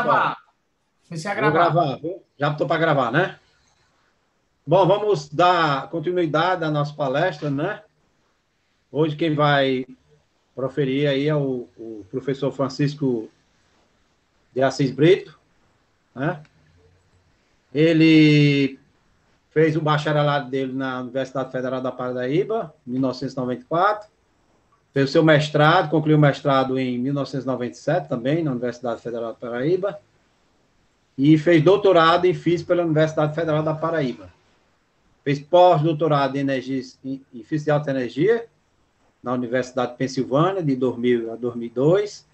gravar. Comecei a Vou gravar. gravar, viu? Já estou para gravar, né? Bom, vamos dar continuidade à nossa palestra, né? Hoje quem vai proferir aí é o professor Francisco de Assis Brito, né? Ele fez o bacharelado dele na Universidade Federal da Paraíba, em 1994. Fez o seu mestrado, concluiu o mestrado em 1997 também, na Universidade Federal da Paraíba. E fez doutorado em Física pela Universidade Federal da Paraíba. Fez pós-doutorado em Física de Alta Energia na Universidade de Pensilvânia, de 2000 a 2002.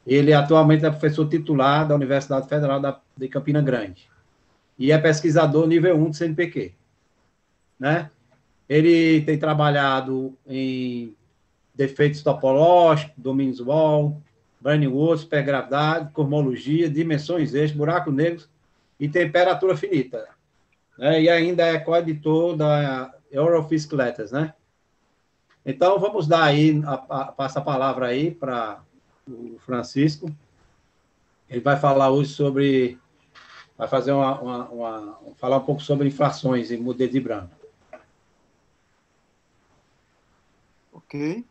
Ele atualmente é professor titular da Universidade Federal de Campina Grande. E é pesquisador nível 1 do CNPq. Né? Ele tem trabalhado em defeitos topológicos, domínios Wall, Brownian Woods, supergravidade, cosmologia, dimensões eixos, buracos negros e temperatura finita. Né? E ainda é coeditor da Europhysics Letters, né? Então, vamos dar aí, passa a palavra aí para o Francisco. Ele vai falar hoje sobre, vai fazer falar um pouco sobre inflações em modelo de Brana. Ok,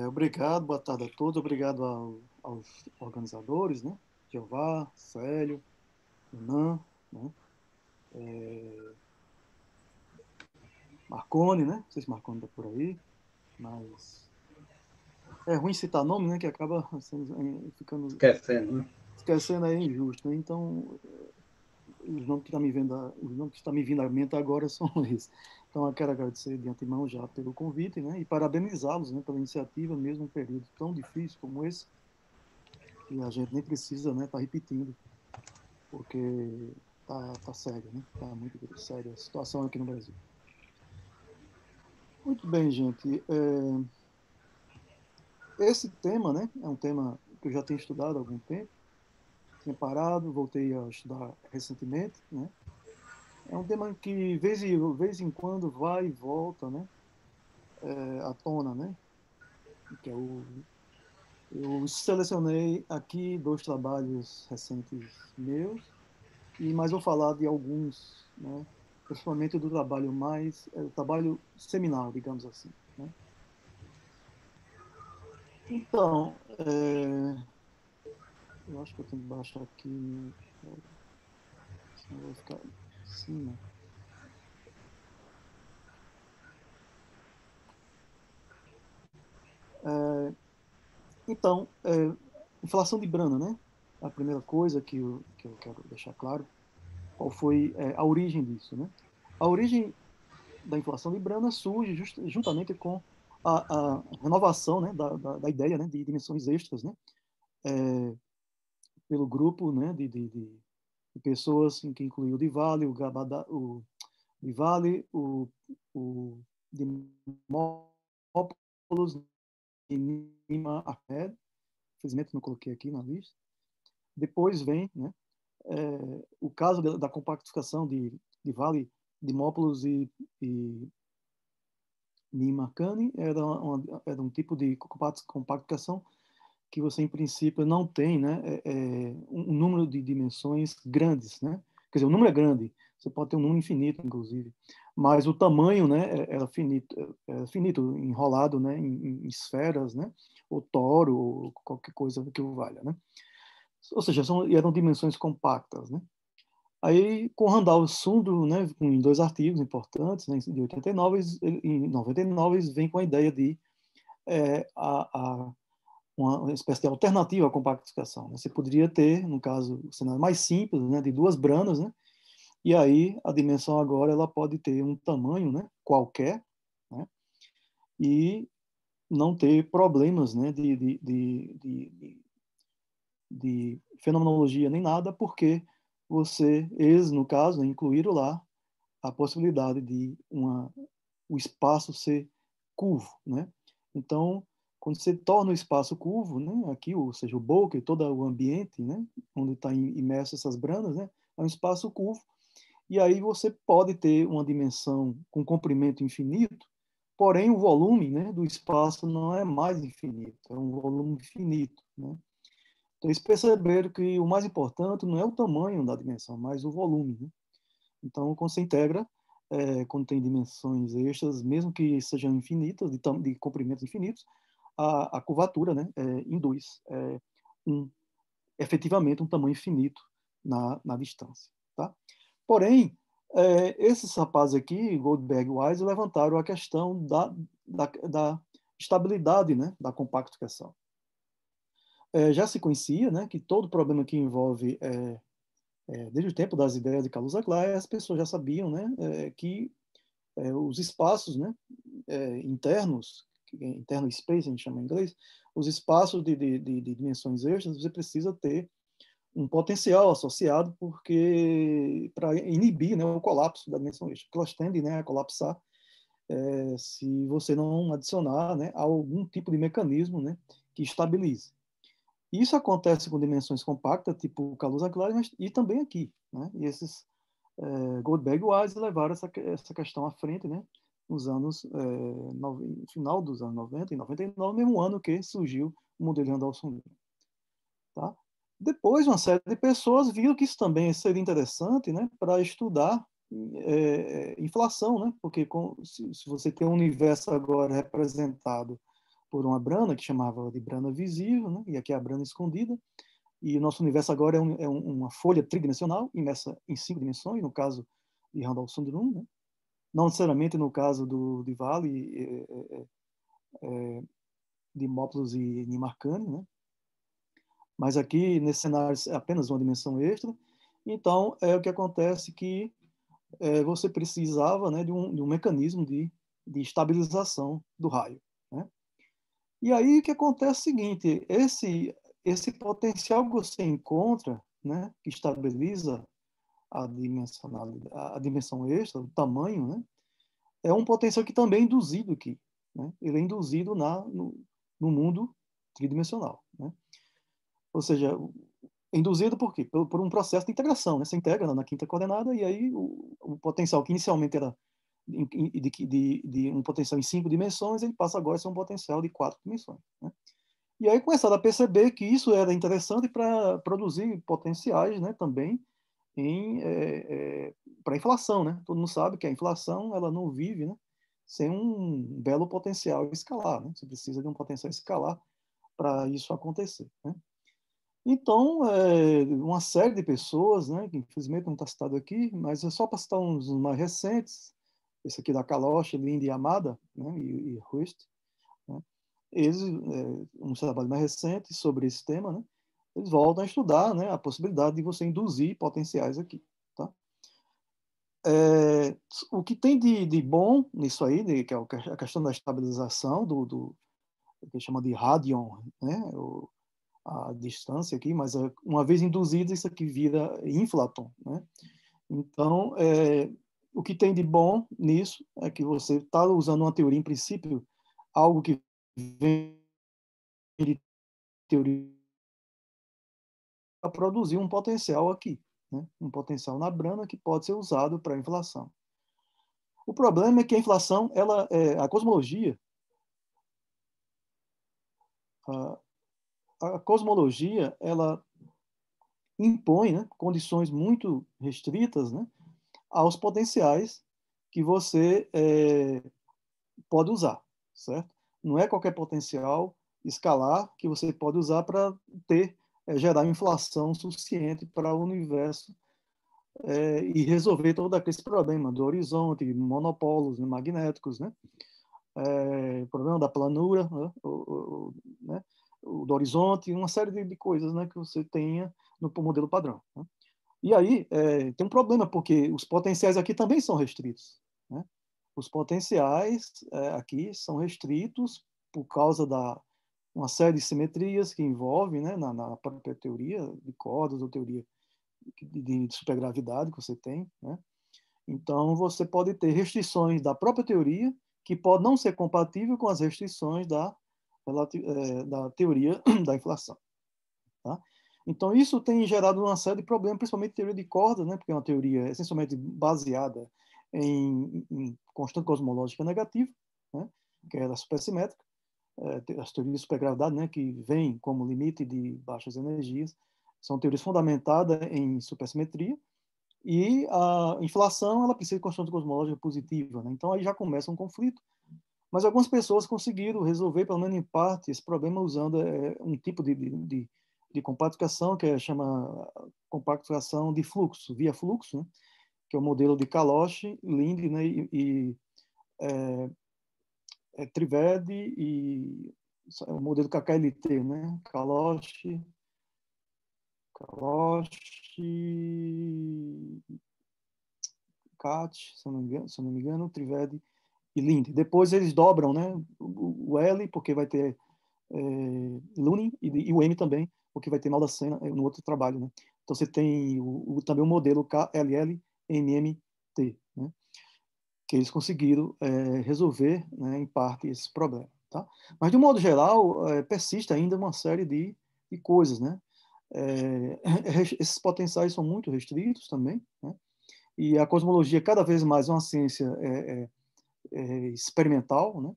obrigado, boa tarde a todos, obrigado aos organizadores, né? Jeová, Célio, Renan, né? Marconi, né? Não sei se Marconi está por aí, mas é ruim citar nome, né? Que acaba ficando Esquecendo, né? esquecendo, é injusto, né? Então, os nomes que estão me vendo, os nomes que estão me vindo à mente agora são esses. Então, eu quero agradecer de antemão já pelo convite, né? E parabenizá-los, né? Pela iniciativa, mesmo um período tão difícil como esse, que a gente nem precisa, né? Tá repetindo, porque tá sério, né? Tá muito séria a situação aqui no Brasil. Muito bem, gente. Esse tema, né? É um tema que eu já tenho estudado há algum tempo. Tinha parado, voltei a estudar recentemente, né? É um tema que, vez em quando, vai e volta, né? À tona, né? Que é eu selecionei aqui dois trabalhos recentes meus, mas vou falar de alguns, né? Principalmente do trabalho o trabalho seminal, digamos assim, né? Então, eu acho que eu tenho que baixar aqui, senão vai ficar em cima. Então, inflação de Brana, né? A primeira coisa que eu quero deixar claro, qual foi a origem disso, né? A origem da inflação de Brana surge juntamente com a renovação, né, da ideia, né, de dimensões extras, né? Pelo grupo, né, de pessoas em que incluiu o Diwali, o Gabada, o Diwali, o Dimopoulos e Nima Ahmed. Infelizmente não coloquei aqui na lista. Depois vem, né, o caso da compactificação de Vale, Dimopoulos e Nimakani era um tipo de compactificação que você, em princípio, não tem, né, um número de dimensões grandes, né? Quer dizer, o número é grande, você pode ter um número infinito, inclusive, mas o tamanho, né, era finito, enrolado, né, em esferas, né, ou toro, ou qualquer coisa que o valha, né? Ou seja, eram dimensões compactas, né? Aí, com Randall Sundrum, né, em dois artigos importantes, né, de 89, em 99, vem com a ideia de uma espécie de alternativa à compactificação. Você poderia ter, no caso, o cenário mais simples, né, de duas branas, né, e aí a dimensão agora ela pode ter um tamanho, né, qualquer, né, e não ter problemas, né, de fenomenologia nem nada, porque eles, no caso, né, incluíram lá a possibilidade de o espaço ser curvo, né? Então, quando você torna o espaço curvo, né, aqui, ou seja, o bulk, todo o ambiente, né, onde está imerso essas branas, né, é um espaço curvo, e aí você pode ter uma dimensão com comprimento infinito, porém o volume, né, do espaço não é mais infinito, é um volume finito, né? Então, eles perceberam que o mais importante não é o tamanho da dimensão, mas o volume, né? Então, quando você integra, quando tem dimensões extras, mesmo que sejam infinitas, de comprimentos infinitos, a curvatura, né, induz um, efetivamente um tamanho infinito na distância. Tá? Porém, esses rapazes aqui, Goldberg e Wise, levantaram a questão da estabilidade, né, da compactificação. Já se conhecia, né, que todo problema que envolve, desde o tempo das ideias de Kaluza-Clay, as pessoas já sabiam, né, que os espaços, né, internos, internal space, a gente chama em inglês, os espaços de dimensões extras, você precisa ter um potencial associado porque para inibir, né, o colapso da dimensão extra, porque elas tendem, né, a colapsar se você não adicionar, né, algum tipo de mecanismo, né, que estabilize. Isso acontece com dimensões compactas, tipo Kaluza-Clay, mas e também aqui, né? E esses Goldberg e Wise levaram essa questão à frente, né? Nos anos no final dos anos 90 e 99, mesmo ano que surgiu o modelo de Randolph-Sondrum. Tá? Depois, uma série de pessoas viram que isso também seria interessante, né, para estudar inflação, né? Porque se você tem um universo agora representado por uma brana, que chamava de brana visível, né? E aqui é a brana escondida, e o nosso universo agora uma folha tridimensional, imersa em 5 dimensões, no caso de Randolph-Sondrum, né? Não necessariamente no caso de Vale, de Dimopoulos e Nimarcani, né? Mas aqui, nesse cenário, é apenas uma dimensão extra. Então, o que acontece que você precisava, né, de um mecanismo de estabilização do raio, né? E aí o que acontece é o seguinte, esse potencial que você encontra, né, que estabiliza a dimensão extra, o tamanho, né, é um potencial que também é induzido aqui, né? Ele é induzido no mundo tridimensional, né? Ou seja, induzido por quê? Por um processo de integração, né? Você integra na quinta coordenada e aí o potencial que inicialmente era de um potencial em 5 dimensões, ele passa agora a ser um potencial de 4 dimensões, né? E aí começaram a perceber que isso era interessante para produzir potenciais, né, também para a inflação, né? Todo mundo sabe que a inflação ela não vive, né, sem um belo potencial escalar, né? Você precisa de um potencial escalar para isso acontecer, né? Então, uma série de pessoas, né, que infelizmente não está citado aqui, mas é só para citar uns mais recentes, esse aqui da Kalosh, Linde e Amada, né, e Rust, né, eles, um trabalho mais recente sobre esse tema, né, eles voltam a estudar, né, a possibilidade de você induzir potenciais aqui. Tá? O que tem de bom nisso aí, que é a questão da estabilização do que chama de radion, né, a distância aqui, mas uma vez induzido, isso aqui vira inflaton, né? Então, o que tem de bom nisso é que você está usando uma teoria, em princípio, algo que vem de teoria para produzir um potencial aqui, né? Um potencial na brana que pode ser usado para a inflação. O problema é que a inflação, a cosmologia, a cosmologia, ela impõe, né, condições muito restritas, né, aos potenciais que você pode usar, certo? Não é qualquer potencial escalar que você pode usar para gerar inflação suficiente para o universo e resolver todo aquele problema do horizonte, monopólos, né, magnéticos, né? O problema da planura, né? Né? O do horizonte, uma série de coisas, né, que você tenha no modelo padrão. Né? E aí tem um problema, porque os potenciais aqui também são restritos. Né? Os potenciais aqui são restritos por causa uma série de simetrias que envolve, né, na própria teoria de cordas ou teoria de supergravidade que você tem. Né? Então, você pode ter restrições da própria teoria que pode não ser compatível com as restrições da teoria da inflação. Tá? Então, isso tem gerado uma série de problemas, principalmente teoria de cordas, né? Porque é uma teoria essencialmente baseada em constante cosmológica negativa, né? Que é a supersimétrica. as teorias de supergravidade, né, que vêm como limite de baixas energias, são teorias fundamentadas em supersimetria, e a inflação ela precisa de constante cosmológica positiva, né? Então aí já começa um conflito, mas algumas pessoas conseguiram resolver, pelo menos em parte, esse problema usando um tipo de compactificação que chama compactificação de fluxo, via fluxo, né? Que é o modelo de Kalosh, Linde, né? É, Trivedi e o modelo KKLT, né? Kalosh, Kat, se eu não me engano, Trivedi e Linde. Depois eles dobram, né? O L, porque vai ter Lunin, e o M também, porque vai ter Maldacena no outro trabalho, né? Então você tem também o modelo KLL-MMT, né? Que eles conseguiram resolver, né, em parte esse problema, tá? Mas de um modo geral persiste ainda uma série de coisas, né? Esses potenciais são muito restritos também, né? E a cosmologia cada vez mais é uma ciência experimental, né?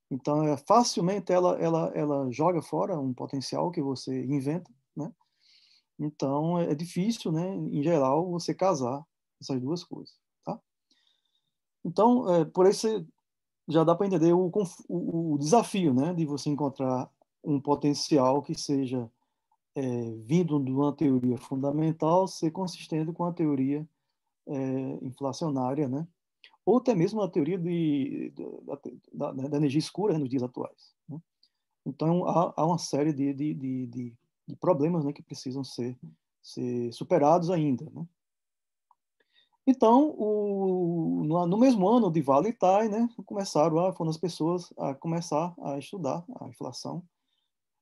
Então facilmente ela joga fora um potencial que você inventa, né? Então é difícil, né, em geral, você casar essas duas coisas, tá? Então por isso já dá para entender o desafio, né, de você encontrar um potencial que seja vindo de uma teoria fundamental ser consistente com a teoria inflacionária, né? Ou até mesmo a teoria da energia escura, né, nos dias atuais, né? Então há uma série de problemas, né, que precisam ser superados ainda, né? Então, no mesmo ano de Vale e Tai, né, foram as pessoas a começar a estudar a inflação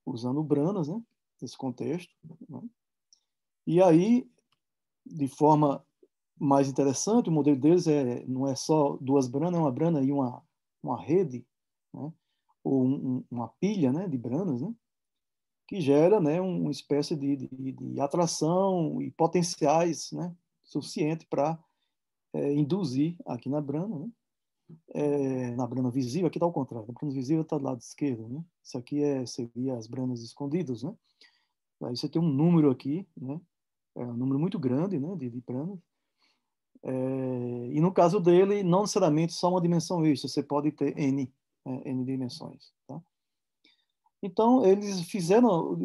usando branas, né, nesse contexto, né? E aí, de forma mais interessante, o modelo deles não é só duas branas, é uma brana e uma rede, né, ou uma pilha, né, de branas, né, que gera, né, uma espécie de atração e potenciais, né, suficiente para induzir aqui na brana, né, na brana visível, aqui está ao contrário, a brana visível está do lado esquerdo, né, isso aqui seria as branas escondidas, né, aí você tem um número aqui, né, um número muito grande, né, de branas, e no caso dele, não necessariamente só uma dimensão extra, você pode ter N dimensões, tá? Então, eles fizeram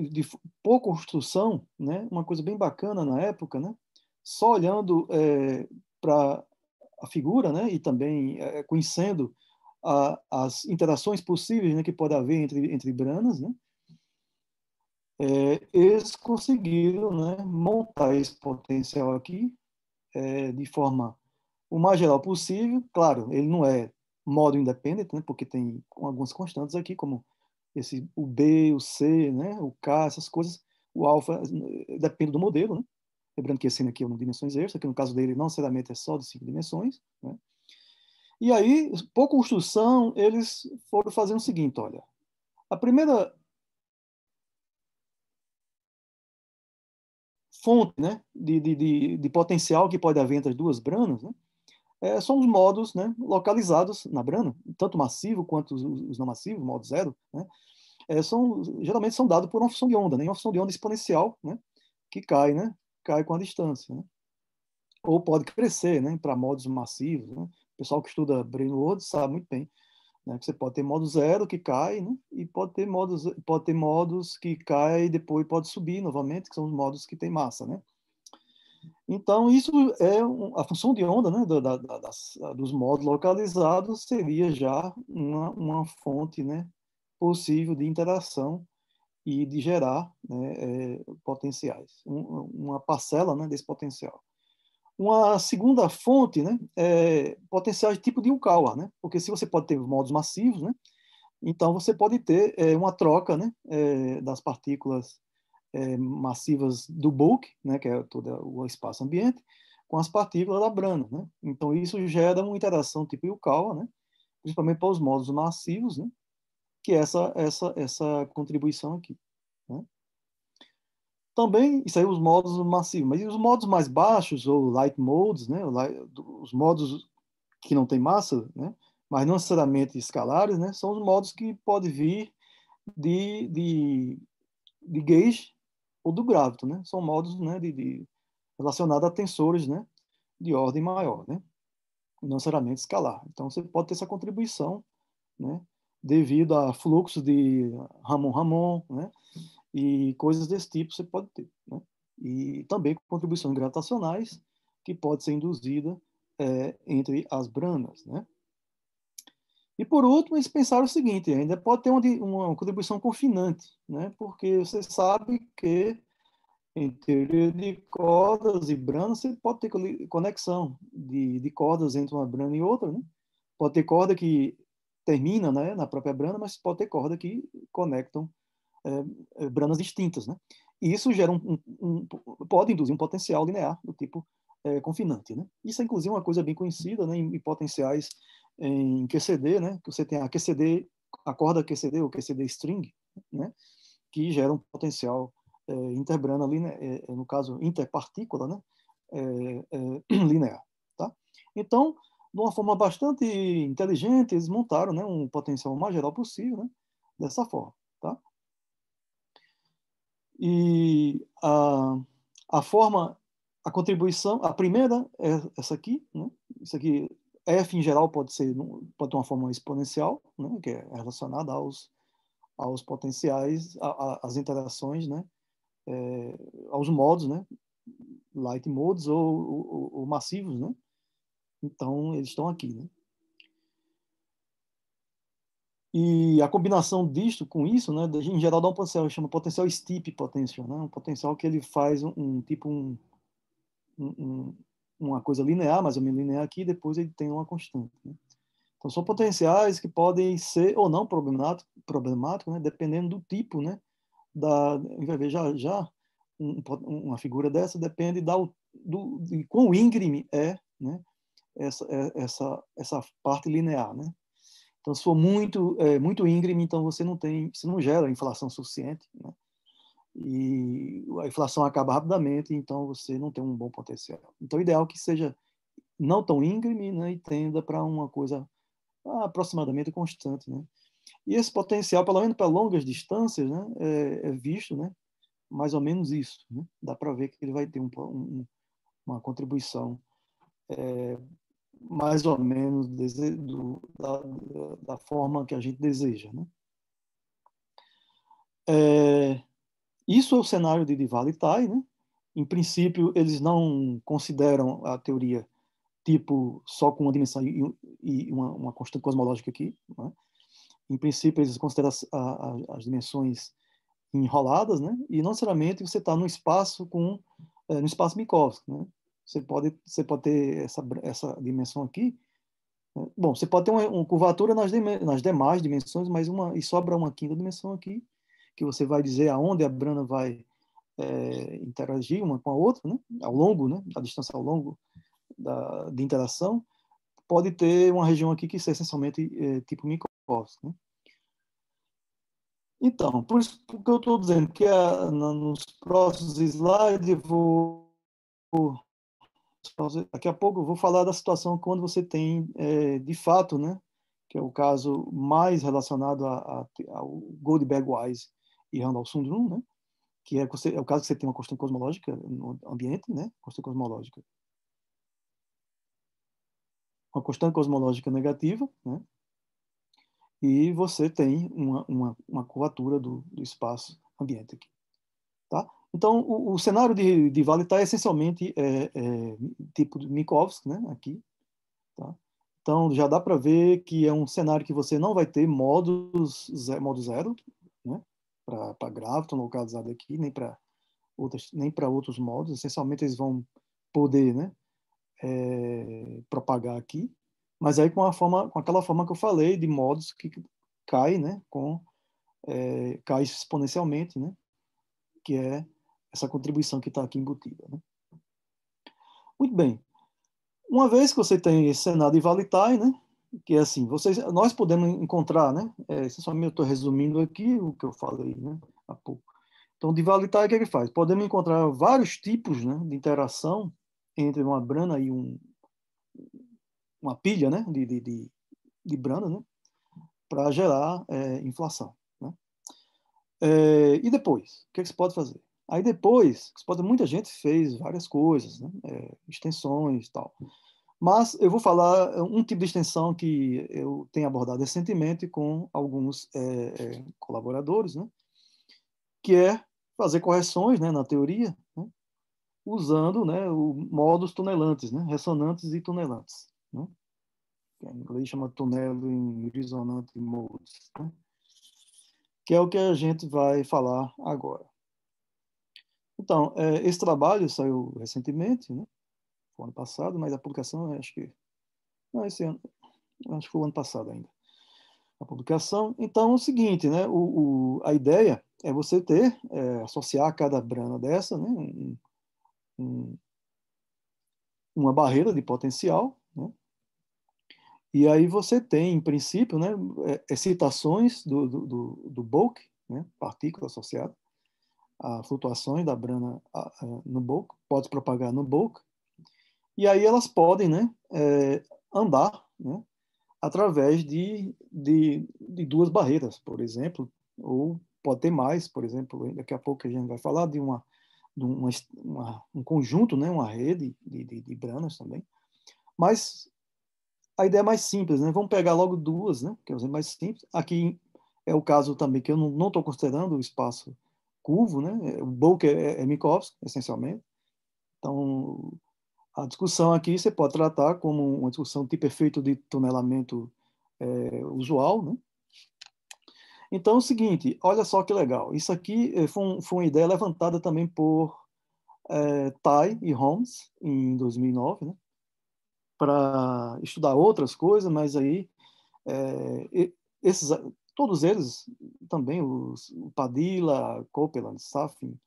por construção, né, uma coisa bem bacana na época, né, só olhando para a figura, né, e também conhecendo as interações possíveis, né, que pode haver entre branas, né, eles conseguiram, né, montar esse potencial aqui de forma o mais geral possível. Claro, ele não é modo independente, né, porque tem algumas constantes aqui, como o B, o C, né, o K, essas coisas. O alfa depende do modelo, né? Lembrando que esse aqui é uma dimensões extras, que no caso dele não necessariamente é só de 5 dimensões, né? E aí, por construção, eles foram fazendo o seguinte, olha, a primeira fonte, né, de potencial que pode haver entre as duas branas, né, são os modos, né, localizados na brana, tanto massivo quanto os não massivos, modo zero, né, geralmente são dados por uma função de onda, né, uma função de onda exponencial, né, que cai com a distância, né, ou pode crescer, né, para modos massivos, né. O pessoal que estuda Brainword sabe muito bem, né, que você pode ter modo zero que cai, né, e pode ter modos que cai e depois pode subir novamente, que são os modos que têm massa, né. Então, isso a função de onda, né, dos modos localizados seria já uma fonte, né, possível de interação e de gerar, né, potenciais, uma parcela, né, desse potencial. Uma segunda fonte, né, potenciais de tipo de Yukawa, né, porque se você pode ter modos massivos, né, então você pode ter uma troca, né, das partículas massivas do bulk, né, que é todo o espaço ambiente, com as partículas da brana, né? Então isso gera uma interação tipo Yukawa, né, principalmente para os modos massivos, né, que é essa contribuição aqui, né? Também, isso aí os modos massivos, mas e os modos mais baixos, ou light modes, né, os modos que não têm massa, né, mas não necessariamente escalares, né, são os modos que podem vir de, de, de gauge ou do gráviton, né? São modos, né, relacionados a tensores, né, de ordem maior, né? Não necessariamente escalar. Então, você pode ter essa contribuição, né, devido a fluxo de Ramon-Ramon, né, e coisas desse tipo você pode ter, né? E também contribuições gravitacionais que pode ser induzida entre as branas, né? E por último, eles pensaram o seguinte: ainda pode ter uma contribuição confinante, né? Porque você sabe que em teoria de cordas e branas você pode ter conexão de cordas entre uma brana e outra, né? Pode ter corda que termina, né, na própria brana, mas pode ter corda que conectam branas distintas, né? E isso gera pode induzir um potencial linear do tipo confinante, né? Isso é inclusive uma coisa bem conhecida, né, em potenciais em QCD, né? Que você tem a QCD, a corda QCD ou QCD string, né? Que gera um potencial interbrana ali, né? No caso interpartícula, né? Linear, tá? Então, de uma forma bastante inteligente, eles montaram, né, um potencial mais geral possível, né? Dessa forma, tá? E a forma, a contribuição, a primeira é essa aqui, né? Isso aqui, F em geral pode ter uma forma exponencial, né? Que é relacionada aos potenciais, às interações, né? Aos modos, né? Light modes ou massivos, né? Então, eles estão aqui, né? E a combinação disto com isso, né, em geral dá um potencial, chama potencial steep potential, né, um potencial que ele faz um, uma coisa linear, mais ou menos linear aqui, e depois ele tem uma constante, né? Então são potenciais que podem ser ou não problemático, né, dependendo do tipo, né, vai ver já uma figura dessa depende de quão íngreme é, né, essa parte linear, né? Então, se for muito íngreme, então você não gera inflação suficiente, né? E a inflação acaba rapidamente, então você não tem um bom potencial. Então, o ideal é que seja não tão íngreme, né, e tenda para uma coisa aproximadamente constante, né? E esse potencial, pelo menos para longas distâncias, né, é visto, né, mais ou menos isso, né? Dá para ver que ele vai ter uma contribuição mais ou menos da forma que a gente deseja, né? Isso é o cenário de Valley-Tie, né? Em princípio, eles não consideram a teoria tipo só com uma dimensão e uma constante cosmológica aqui, né? Em princípio, eles consideram as dimensões enroladas, né? E não necessariamente você está no espaço no espaço Minkowski, né? Você pode ter essa dimensão aqui, né? Bom, você pode ter uma curvatura nas demais dimensões, mas e sobra uma quinta dimensão aqui, que você vai dizer aonde a brana vai interagir uma com a outra, né? Ao longo, né? A distância ao longo de interação, pode ter uma região aqui que é essencialmente tipo Minkowski, né? Então, por isso que eu estou dizendo que nos próximos slides daqui a pouco eu vou falar da situação quando você tem, de fato, né, que é o caso mais relacionado ao Goldberg-Wise e Randall-Sundrum, né, que é o caso que você tem uma constante cosmológica no ambiente, né, constante cosmológica, uma constante cosmológica negativa, né, e você tem uma curvatura do espaço ambiente aqui, tá? Então, o cenário de Valley está essencialmente tipo de Minkowski, né, aqui, tá? Então, já dá para ver que é um cenário que você não vai ter modo zero, né, para Graviton localizado aqui, nem para outros modos. Essencialmente, eles vão poder, né, propagar aqui, mas aí com aquela forma que eu falei de modos que cai, né, cai exponencialmente, né, que é essa contribuição que está aqui embutida, né? Muito bem. Uma vez que você tem esse cenário de Valley-Tie, né, que é assim, nós podemos encontrar, né, essencialmente eu estou resumindo aqui o que eu falei, né, há pouco. Então, de Valley-Tie, o que ele faz? Podemos encontrar vários tipos, né, de interação entre uma brana e uma pilha, né, de brana, né, para gerar inflação, né? E depois, o que se pode fazer? Aí depois, muita gente fez várias coisas, né? Extensões e tal. Mas eu vou falar um tipo de extensão que eu tenho abordado recentemente com alguns colaboradores, né? Que é fazer correções, né, na teoria, né? Usando, né, o modos tunelantes, né? Ressonantes e tunelantes, né? Que em inglês chama tunneling resonant modes, né? Que é o que a gente vai falar agora. Então, esse trabalho saiu recentemente, né? Foi ano passado, mas a publicação, acho que... Não, esse ano, acho que foi o ano passado ainda. A publicação. Então, é o seguinte, né? A ideia é você associar cada brana dessa, né? Um, uma barreira de potencial, né? E aí você tem, em princípio, né? Excitações do bulk, né? Partícula associada a flutuações da brana no bulk, pode propagar no bulk, e aí elas podem, né, andar, né, através de duas barreiras, por exemplo, ou pode ter mais, por exemplo, daqui a pouco a gente vai falar de um conjunto, né, uma rede de branas também, mas a ideia é mais simples, né, vamos pegar logo duas, né, que é o exemplo mais simples, aqui é o caso também que eu não estou considerando o espaço curvo, né? O bulk é Minkowski, essencialmente. Então, a discussão aqui você pode tratar como uma discussão tipo efeito de tunelamento usual, né? Então, é o seguinte, olha só que legal. Isso aqui foi uma ideia levantada também por Tai e Holmes em 2009, né? Para estudar outras coisas, mas aí esses, todos eles também, o Padilla, Copeland, Safin,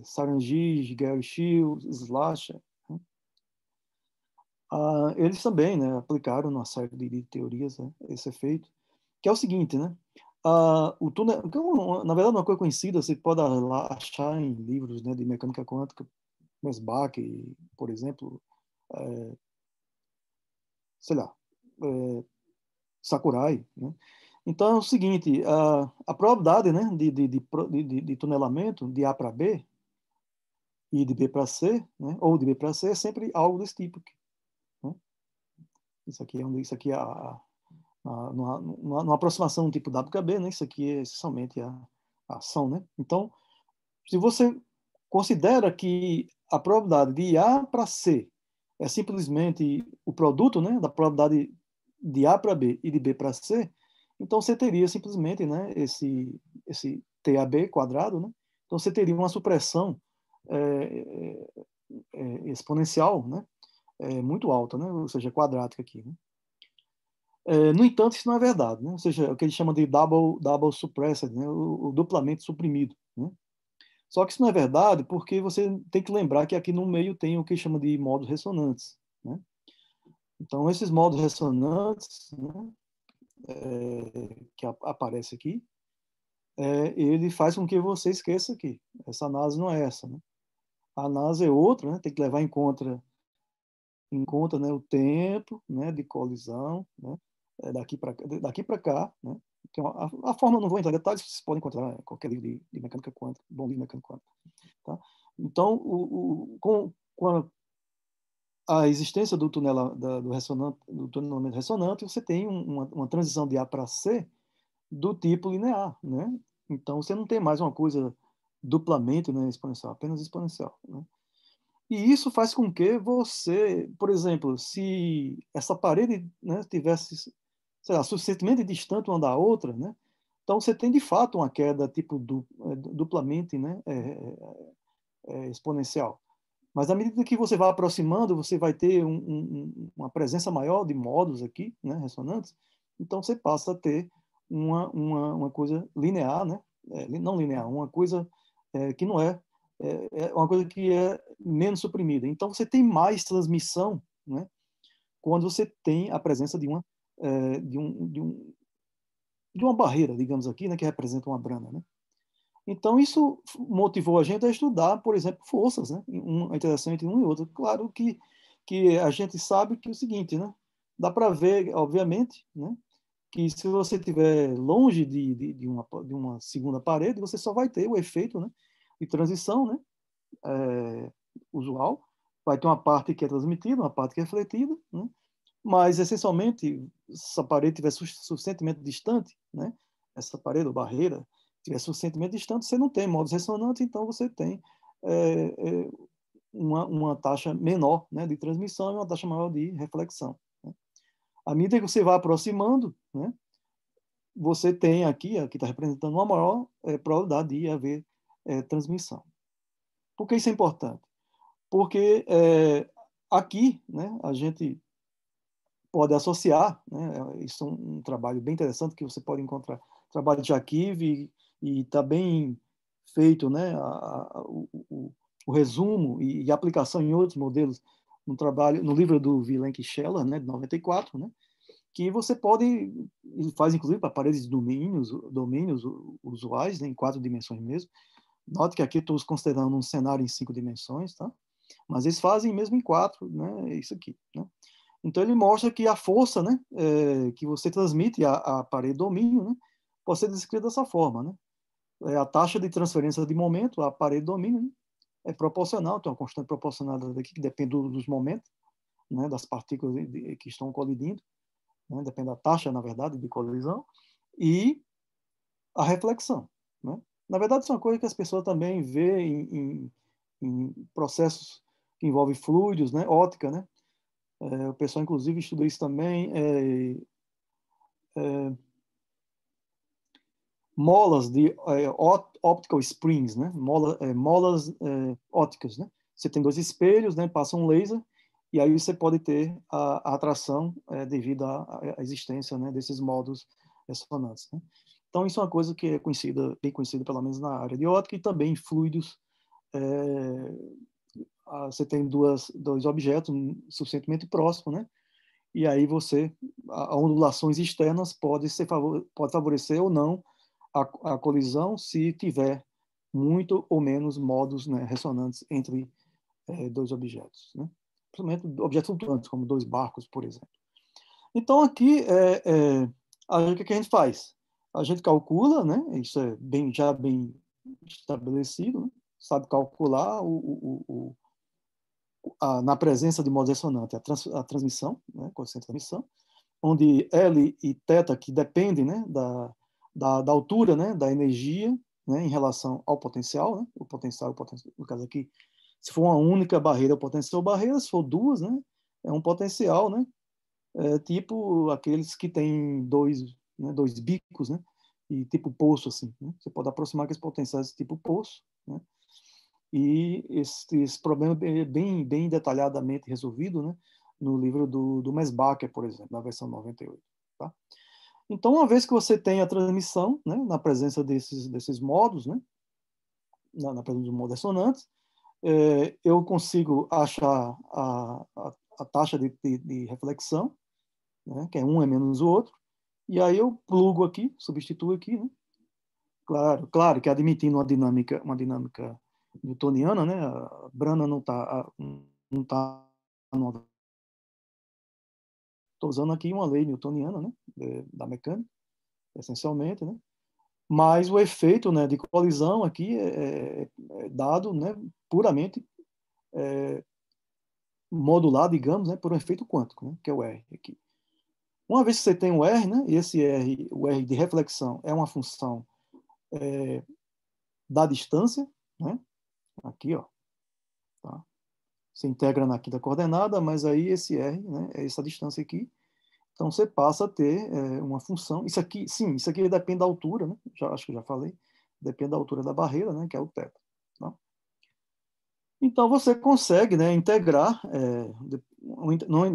Sarangi, Gary Shields, Slasher, né? Eles também, né, aplicaram uma série de teorias, né, esse efeito, que é o seguinte, né? O túnel, na verdade, uma coisa conhecida, você pode achar em livros, né, de mecânica quântica, Mesbach, por exemplo, sei lá, Sakurai, né? Então é o seguinte, a probabilidade, né, de tunelamento de A para B e de B para C, né, ou de B para C, é sempre algo desse tipo, né? Isso aqui é numa aproximação tipo W para B, né? Isso aqui é essencialmente a ação, né? Então, se você considera que a probabilidade de A para C é simplesmente o produto, né, da probabilidade de A para B e de B para C, então você teria simplesmente, né, esse TAB quadrado, né? Então você teria uma supressão exponencial, né, muito alta, né? Ou seja, quadrática aqui, né? No entanto, isso não é verdade, né? Ou seja, é o que eles chamam de double suppressed, né? O duplamente suprimido, né? Só que isso não é verdade porque você tem que lembrar que aqui no meio tem o que chama de modos ressonantes, né? Então, esses modos ressonantes, né, que aparece aqui, ele faz com que você esqueça aqui. Essa análise não é essa, né? A análise é outra, né? Tem que levar em conta, né, o tempo, né, de colisão, né, daqui para cá, né? A forma, eu não vou entrar em detalhes, vocês podem encontrar em qualquer livro de mecânica quântica, bom livro de mecânica quântica, tá? Então, com a existência do do tunelamento ressonante, você tem uma transição de A para C do tipo linear, né? Então, você não tem mais uma coisa duplamente, né, exponencial, apenas exponencial, né? E isso faz com que você, por exemplo, se essa parede, né, tivesse, sei lá, suficientemente distante uma da outra, né, então você tem de fato uma queda tipo duplamente, né, exponencial. Mas à medida que você vai aproximando, você vai ter uma presença maior de módulos aqui, né, ressonantes. Então você passa a ter uma coisa linear, né, não linear, uma coisa que não é uma coisa que é menos suprimida. Então, você tem mais transmissão, né, quando você tem a presença de uma barreira, digamos aqui, né, que representa uma brana, né? Então, isso motivou a gente a estudar, por exemplo, forças, né, a interação entre um e outro. Claro que a gente sabe que é o seguinte, né, dá para ver, obviamente, né, que se você estiver longe de uma segunda parede, você só vai ter o efeito, né, de transição, né, usual. Vai ter uma parte que é transmitida, uma parte que é refletida, né, mas, essencialmente, se a parede estiver suficientemente distante, né, essa parede ou barreira estiver suficientemente distante, você não tem modos ressonantes, então você tem uma taxa menor, né, de transmissão e uma taxa maior de reflexão, né. À medida que você vai aproximando, né, você tem aqui está representando uma maior probabilidade de haver transmissão. Por que isso é importante? Porque aqui, né, a gente pode associar, né, isso é um trabalho bem interessante que você pode encontrar, trabalho de Jaquiv, e está bem feito, né, o resumo e aplicação em outros modelos no trabalho, no livro do Vilenk Scheller, né, de 94, né, que você pode, ele faz inclusive para paredes de domínios usuais, né, em 4 dimensões mesmo. Note que aqui estou considerando um cenário em 5 dimensões, tá? Mas eles fazem mesmo em 4, né, isso aqui, né? Então ele mostra que a força, né, que você transmite à parede domínio, né, pode ser descrita dessa forma, né? A taxa de transferência de momento à parede domínio, né, é proporcional, tem uma constante proporcionalidade aqui que depende dos momentos, né, das partículas que estão colidindo, né, depende da taxa, na verdade, de colisão, e a reflexão, né? Na verdade, isso é uma coisa que as pessoas também veem em processos que envolvem fluidos, né, ótica, né? O pessoal, inclusive, estuda isso também. Molas de optical springs, né? Molas ópticas, né? Você tem 2 espelhos, né? Passa um laser e aí você pode ter a atração devido à existência, né, desses modos ressonantes, né? Então isso é uma coisa que é bem conhecida pelo menos na área de ótica, e também em fluidos. Você tem dois objetos suficientemente próximos, né? E aí ondulações externas pode favorecer ou não a colisão, se tiver muito ou menos modos, né, ressonantes entre 2 objetos, né? Principalmente objetos flutuantes, como 2 barcos, por exemplo. Então, aqui, o que a gente faz? A gente calcula, né? Isso é já bem estabelecido, né? Sabe calcular na presença de modo ressonante a transmissão, né? Coeficiente de transmissão, onde L e θ, que dependem, né, da altura, né, da energia, né, em relação ao potencial, né? O potencial, no caso aqui, se for uma única barreira, o potencial barreira, se for 2, né, é um potencial, né, tipo aqueles que têm 2 bicos, né, e tipo poço, assim, né? Você pode aproximar aqueles potenciais tipo poço, né? E esse problema é bem detalhadamente resolvido, né, no livro do Mesbacher, por exemplo, na versão 98. Tá? Então, uma vez que você tem a transmissão, né, na presença desses modos, né, na presença dos modos ressonantes, eu consigo achar a taxa de reflexão, né, que é um é menos o outro, e aí eu plugo aqui, substituo aqui, né? Claro que admitindo uma dinâmica newtoniana, né? A Brana não está estou usando aqui uma lei newtoniana, né, da mecânica, essencialmente, né? Mas o efeito, né, de colisão aqui é dado, né, puramente modulado, digamos, né, por um efeito quântico, né, que é o R aqui. Uma vez que você tem o R, né, e esse R, o R de reflexão, é uma função da distância, né, aqui, ó, tá? Você integra na quinta coordenada, mas aí esse R, né, é essa distância aqui. Então você passa a ter uma função. Isso aqui depende da altura, né? Acho que já falei. Depende da altura da barreira, né, que é o θ. Tá? Então você consegue, né, integrar. Não é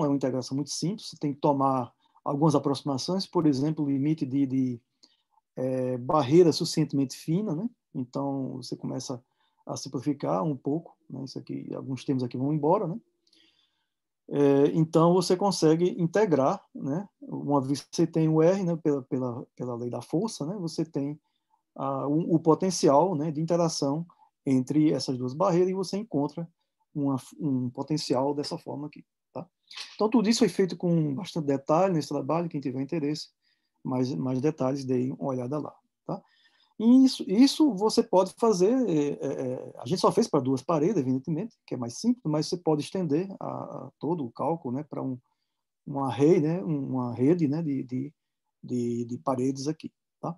uma integração muito simples. Você tem que tomar algumas aproximações, por exemplo, o limite de barreira suficientemente fina, né? Então você começa a simplificar um pouco, né? Isso aqui, alguns termos aqui vão embora, né? Então você consegue integrar, né? Uma vez que você tem o R, né, pela lei da força, né, você tem o potencial, né, de interação entre essas 2 barreiras, e você encontra um potencial dessa forma aqui. Tá? Então, tudo isso foi feito com bastante detalhe nesse trabalho. Quem tiver interesse, mais detalhes, deem uma olhada lá. Tá? E isso você pode fazer. A gente só fez para 2 paredes, evidentemente, que é mais simples, mas você pode estender a todo o cálculo, né, para uma rede, né, de paredes aqui, tá?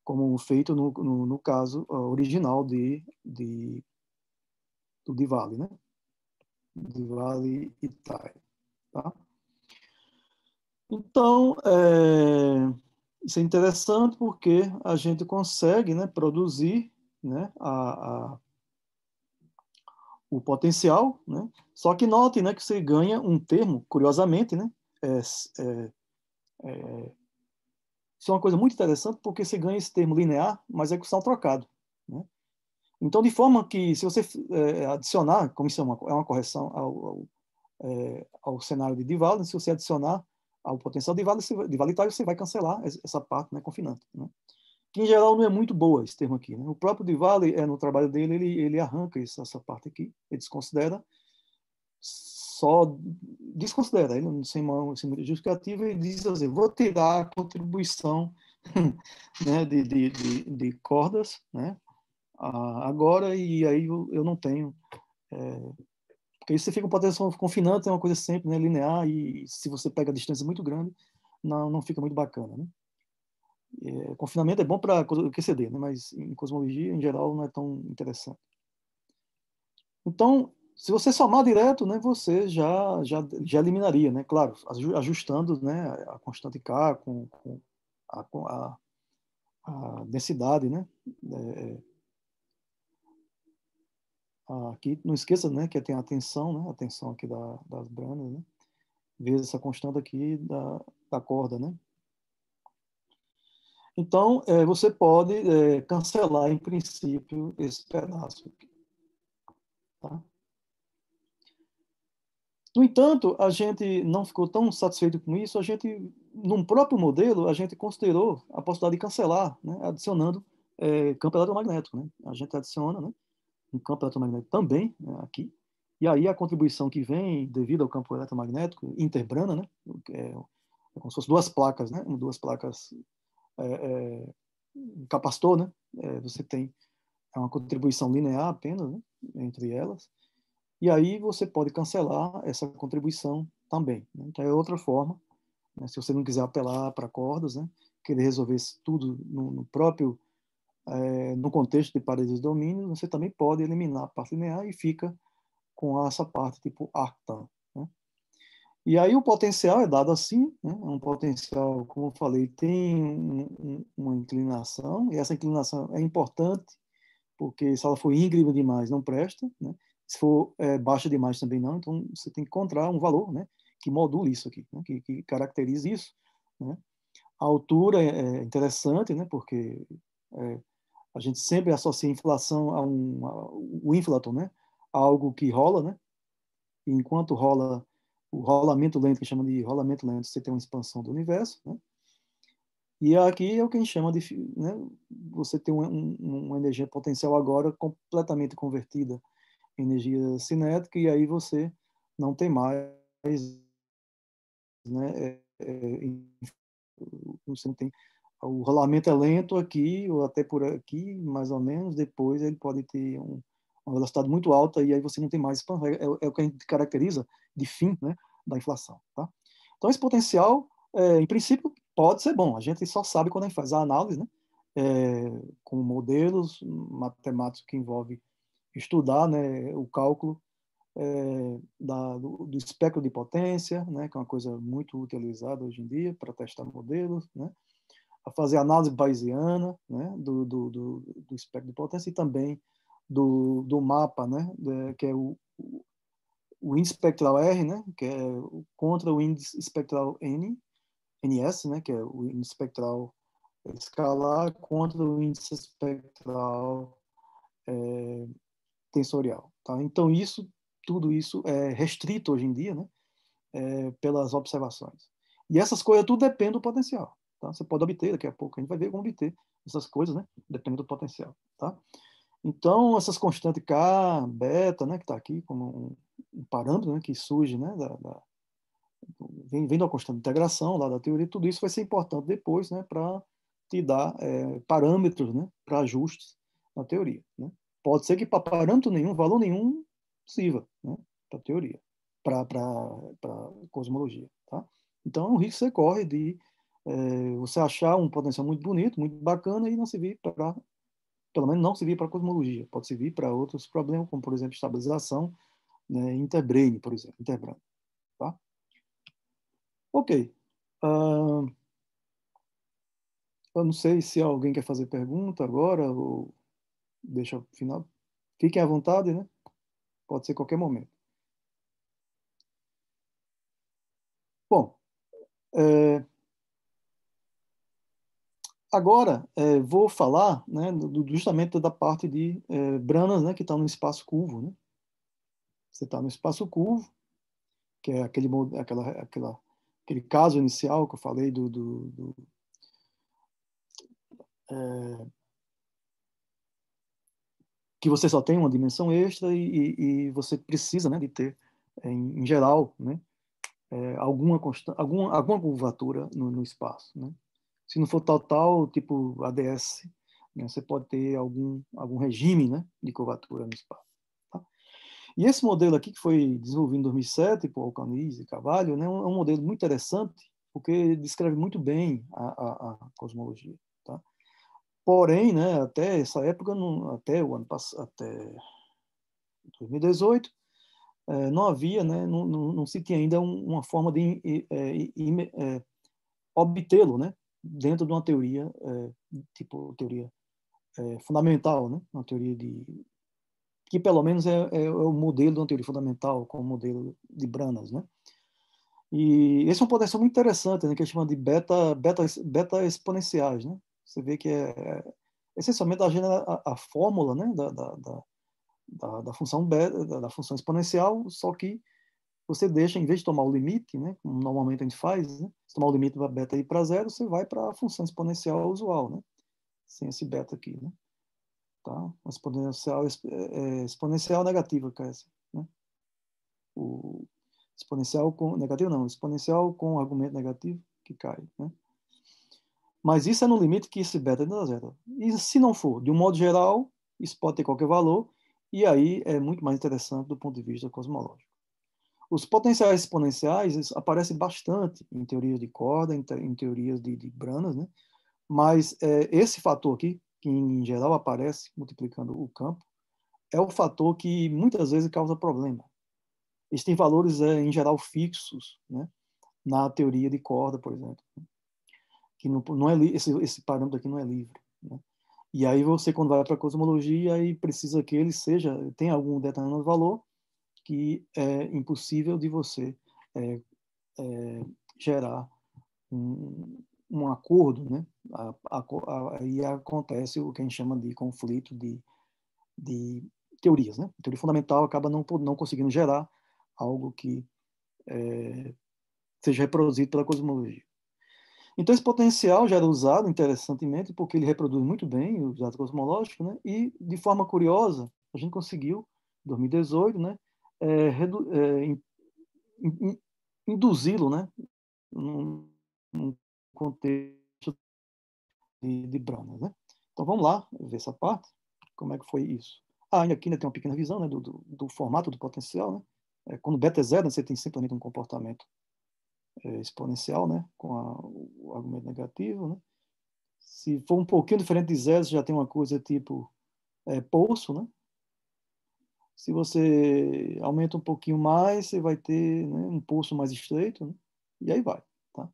Como feito no caso original do Diwali, né? Diwali Itai, tá? Então, isso é interessante porque a gente consegue, né, produzir, né, o potencial, né? Só que note, né, que você ganha um termo, curiosamente, né? É, isso é uma coisa muito interessante porque você ganha esse termo linear, mas é com sinal trocado, né? Então, de forma que, se você adicionar, como isso é uma correção ao cenário de Diwali, se você adicionar ao potencial de Diwalitário, você vai cancelar essa parte, né, confinante, né? Que, em geral, não é muito boa esse termo aqui, né? O próprio Diwali, no trabalho dele, ele arranca essa parte aqui, ele desconsidera, só desconsidera, ele sem muita justificativa, e diz assim, vou tirar a contribuição né, de cordas, né, agora, e aí eu não tenho, porque aí você fica com potencial confinante, é uma coisa sempre, né, linear, e se você pega a distância muito grande, não fica muito bacana, né? Confinamento é bom para QCD, né, mas em cosmologia, em geral, não é tão interessante. Então, se você somar direto, né, você já eliminaria, né? Claro, ajustando, né, a constante K com a densidade, né? Aqui, não esqueça, né, que tem a tensão, né? A tensão aqui das branas, né? Vezes essa constante aqui da corda, né? Então, você pode cancelar, em princípio, esse pedaço aqui, tá? No entanto, a gente não ficou tão satisfeito com isso, num próprio modelo, a gente considerou a possibilidade de cancelar, né, adicionando campo eletromagnético, né? A gente adiciona, né, um campo eletromagnético também, né, aqui, e aí a contribuição que vem devido ao campo eletromagnético interbrana, né, é como se fossem 2 placas, né, 2 placas capacitor, né, você tem uma contribuição linear apenas, né, entre elas, e aí você pode cancelar essa contribuição também, né? Então é outra forma, né? Se você não quiser apelar para cordas, né? Querer resolver isso tudo no próprio, no contexto de paredes de domínio, você também pode eliminar a parte linear e fica com essa parte tipo arctan, né? E aí o potencial é dado assim, né? Um potencial, como eu falei, tem uma inclinação, e essa inclinação é importante, porque se ela for íngreme demais, não presta, né? Se for baixa demais também não, então você tem que encontrar um valor, né, que module isso aqui, né, que caracterize isso, né? A altura é interessante, né, porque a gente sempre associa a inflação o inflaton, né, a algo que rola, né, e enquanto rola o rolamento lento, que chama de rolamento lento, você tem uma expansão do universo, né? E aqui é o que a gente chama de, né, você tem uma energia potencial agora completamente convertida em energia cinética, e aí você não tem mais, né, você não tem, o rolamento é lento aqui, ou até por aqui, mais ou menos, depois ele pode ter uma velocidade muito alta, e aí você não tem mais expansão, é o que a gente caracteriza de fim, né, da inflação. Tá? Então, esse potencial, em princípio, pode ser bom, a gente só sabe quando a gente faz a análise, né, com modelos matemáticos que envolve estudar, né, o cálculo do espectro de potência, né, que é uma coisa muito utilizada hoje em dia para testar modelos, né, a fazer análise bayesiana, né, do espectro de potência, e também do mapa, né, que é o índice espectral R, né, que é contra o índice espectral NS, né, que é o índice espectral escalar, contra o índice espectral tensorial. Tá? Então, tudo isso é restrito hoje em dia, né, pelas observações. E essas coisas tudo depende do potencial. Tá? Você pode obter, daqui a pouco a gente vai ver como obter essas coisas, né, depende do potencial. Tá? Então, essas constantes K, beta, né, que está aqui como um parâmetro, né, que surge, né, vem da constante de integração, lá da teoria, tudo isso vai ser importante depois, né, para te dar parâmetros, né, para ajustes na teoria. Né? Pode ser que para parâmetro nenhum, valor nenhum, sirva, né, para teoria, para cosmologia. Tá? Então, é um risco que você corre de você achar um potencial muito bonito, muito bacana, e não servir para, pelo menos não servir para cosmologia. Pode servir para outros problemas, como, por exemplo, estabilização, né, interbrane, por exemplo, interbrane. Tá? Ok. Uh, eu não sei se alguém quer fazer pergunta agora, ou deixa o final. Fiquem à vontade, né? Pode ser qualquer momento. Bom, agora vou falar, né, justamente da parte de branas, né, que está no espaço curvo. Né? Você está no espaço curvo, que é aquele caso inicial que eu falei que você só tem uma dimensão extra e você precisa, né, de ter, em geral, né, alguma curvatura no espaço. Né? Se não for total, tipo ADS, né, você pode ter algum regime, né, de curvatura no espaço. Tá? E esse modelo aqui, que foi desenvolvido em 2007 por Alcanese e Carvalho, né, é um modelo muito interessante, porque descreve muito bem a cosmologia. Tá? Porém, né, até essa época, até o ano passado, até 2018, não havia, né, não se tinha ainda uma forma de obtê-lo, né, dentro de uma teoria, tipo teoria fundamental, né, uma teoria que pelo menos é o modelo de uma teoria fundamental, como o modelo de Branas, né. E esse é um potencial muito interessante, né, que a gente chama de beta exponenciais, né. Você vê que essencialmente a fórmula, né, da função beta, da função exponencial, só que você deixa, em vez de tomar o limite, né, como normalmente a gente faz, né, se tomar o limite para beta ir para zero, você vai para a função exponencial usual, né, sem esse beta aqui, né, tá? A exponencial negativa, que é essa, né? O exponencial com negativo não, exponencial com argumento negativo que cai, né? Mas isso é no limite que esse beta não dá zero. E se não for, de um modo geral, isso pode ter qualquer valor, e aí é muito mais interessante do ponto de vista cosmológico. Os potenciais exponenciais aparecem bastante em teorias de corda, em teorias de Branas, né? Mas esse fator aqui, que em geral aparece multiplicando o campo, é o fator que muitas vezes causa problema. Eles têm valores, em geral, fixos, né? Na teoria de corda, por exemplo, que não é esse parâmetro aqui não é livre. Né? E aí você, quando vai para a cosmologia, aí precisa que ele tenha algum determinado valor que é impossível de você gerar um acordo, né? Aí acontece o que a gente chama de conflito de teorias, né? A teoria fundamental acaba não conseguindo gerar algo que seja reproduzido pela cosmologia. Então, esse potencial já era usado, interessantemente, porque ele reproduz muito bem os dados cosmológicos, né? E, de forma curiosa, a gente conseguiu, em 2018, né, induzi-lo, né, num contexto de Brahma, né? Então, vamos lá ver essa parte, como é que foi isso. Aqui ainda tem uma pequena visão, né, do formato do potencial, né? Quando beta é zero, você tem simplesmente um comportamento exponencial, né, com o argumento negativo, né? Se for um pouquinho diferente de zero, você já tem uma coisa tipo pulso, né? Se você aumenta um pouquinho mais, você vai ter, né, um pulso mais estreito, né? E aí vai, tá?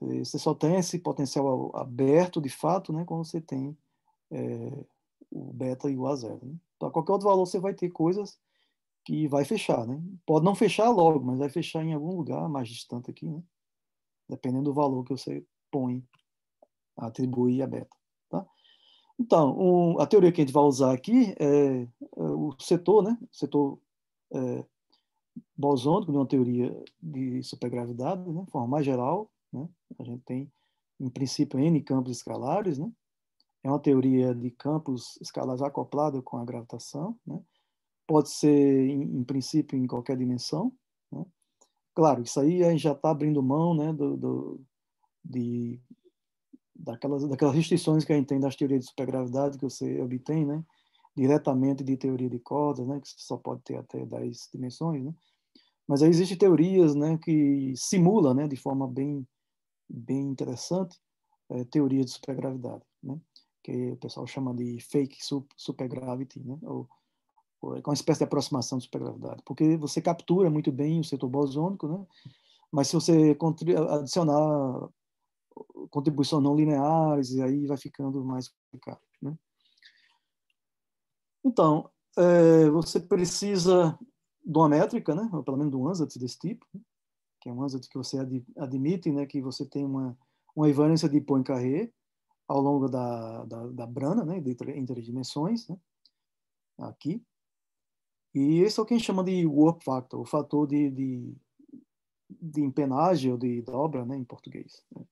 Você só tem esse potencial aberto, de fato, né, quando você tem o beta igual a zero. Né? Então, a qualquer outro valor, você vai ter coisas que vai fechar, né? Pode não fechar logo, mas vai fechar em algum lugar mais distante aqui, né? Dependendo do valor que você põe, atribuir a beta. Tá? Então, a teoria que a gente vai usar aqui é o setor, né? O setor bosônico, de uma teoria de supergravidade, né? De forma mais geral, né? A gente tem, em princípio, N campos escalares, né? É uma teoria de campos escalares acoplados com a gravitação, né? Pode ser, em princípio, em qualquer dimensão, né? Claro, isso aí a gente já está abrindo mão, né, daquelas restrições que a gente tem das teorias de supergravidade que você obtém, né, diretamente de teoria de cordas, né, que você só pode ter até 10 dimensões, né? Mas aí existem teorias, né, que simulam, né, de forma bem interessante, teoria de supergravidade, né? Que o pessoal chama de fake supergravity, né? Ou é uma espécie de aproximação de supergravidade, porque você captura muito bem o setor bosônico, né? Mas se você adicionar contribuições não lineares, e aí vai ficando mais complicado, né? Então, você precisa de uma métrica, né? Ou pelo menos de um ansatz desse tipo, né? Que é um ansatz que você admite, né? Que você tem uma invariância de Poincaré ao longo da brana, né? Entre dimensões, né? Aqui. E esse é o que a gente chama de warp factor, o fator de empenagem ou de dobra, né? Em português, né?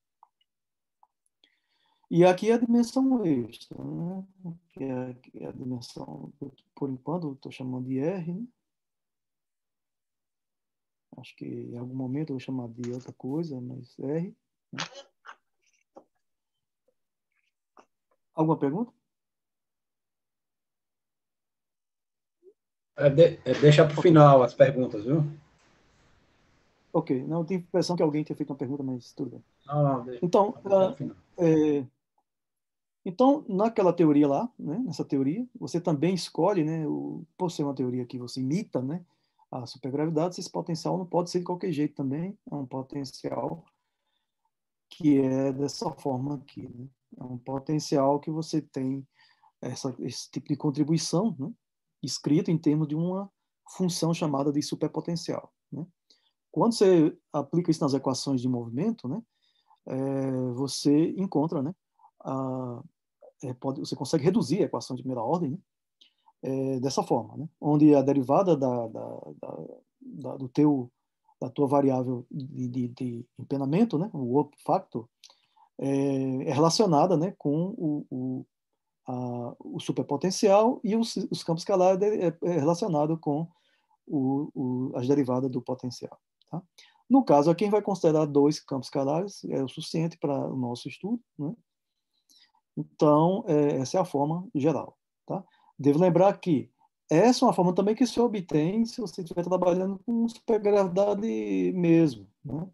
E aqui é a dimensão extra, né? Que é a dimensão, por enquanto, estou chamando de R, né? Acho que em algum momento eu vou chamar de outra coisa, mas R. Né? Alguma pergunta? Deixa para o Ok. final as perguntas, viu? Ok. Não, eu tenho a impressão que alguém tinha feito uma pergunta, mas tudo bem. Não, não, Então, deixa para o final. então, naquela teoria lá, né, nessa teoria, você também escolhe, né, por ser uma teoria que você imita, né, a supergravidade, esse potencial não pode ser de qualquer jeito também, é um potencial que é dessa forma aqui, né? É um potencial que você tem esse tipo de contribuição, né, escrito em termos de uma função chamada de superpotencial, né? Quando você aplica isso nas equações de movimento, né, você encontra, né, a, você consegue reduzir a equação de primeira ordem, né, dessa forma, né, onde a derivada da tua variável de empenamento, né, o warp factor, é relacionada, né, com o superpotencial, e os campos escalares é relacionado com as derivadas do potencial. Tá? No caso, aqui a gente vai considerar dois campos escalares, é o suficiente para o nosso estudo, né? Então, essa é a forma geral. Tá? Devo lembrar que essa é uma forma também que se obtém se você estiver trabalhando com supergravidade mesmo. Né?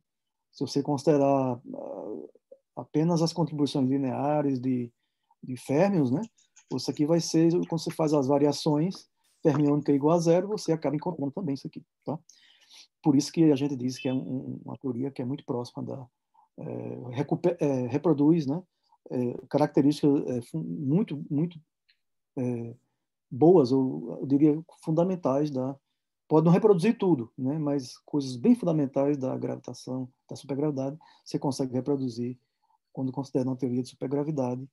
Se você considerar apenas as contribuições lineares de férmions, né? Isso aqui vai ser, quando você faz as variações, fermiônica igual a zero, você acaba encontrando também isso aqui. Tá? Por isso que a gente diz que é uma teoria que é muito próxima reproduz, né, características muito boas, ou eu diria fundamentais pode não reproduzir tudo, né, mas coisas bem fundamentais da gravitação, da supergravidade, você consegue reproduzir quando considera uma teoria de supergravidade,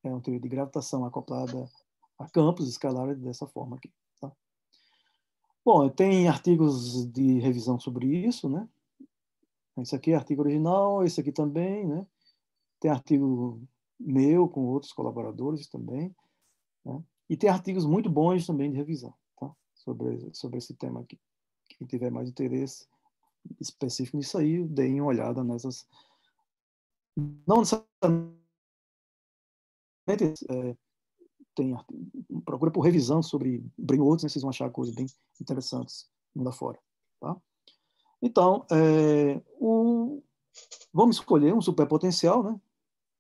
é uma teoria de gravitação acoplada a campos escalares dessa forma aqui. Tá? Bom, tem artigos de revisão sobre isso, né? Esse aqui é artigo original, esse aqui também, né? Tem artigo meu com outros colaboradores também, né? E tem artigos muito bons também de revisão, tá? Sobre esse tema aqui. Quem tiver mais interesse específico nisso aí, deem uma olhada nessas. Não necessariamente tem procura por revisão sobre Brainwords, né? Vocês vão achar coisas bem interessantes mundo afora, tá? Então, vamos escolher um superpotencial, né?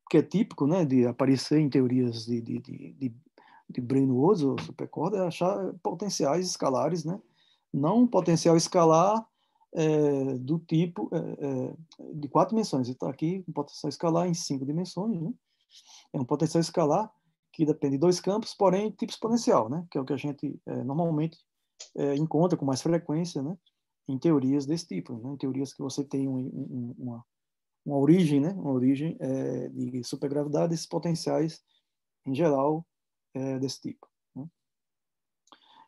Que é típico, né, de aparecer em teorias de Brainwords ou supercorda, é achar potenciais escalares, né? Não um potencial escalar do tipo de 4 dimensões. Está aqui um potencial escalar em 5 dimensões, né? É um potencial escalar que depende de dois campos, porém tipo exponencial, né? Que é o que a gente normalmente encontra com mais frequência, né? Em teorias desse tipo, né? Em teorias que você tem uma origem, né? Uma origem de supergravidade, esses potenciais em geral desse tipo. Né?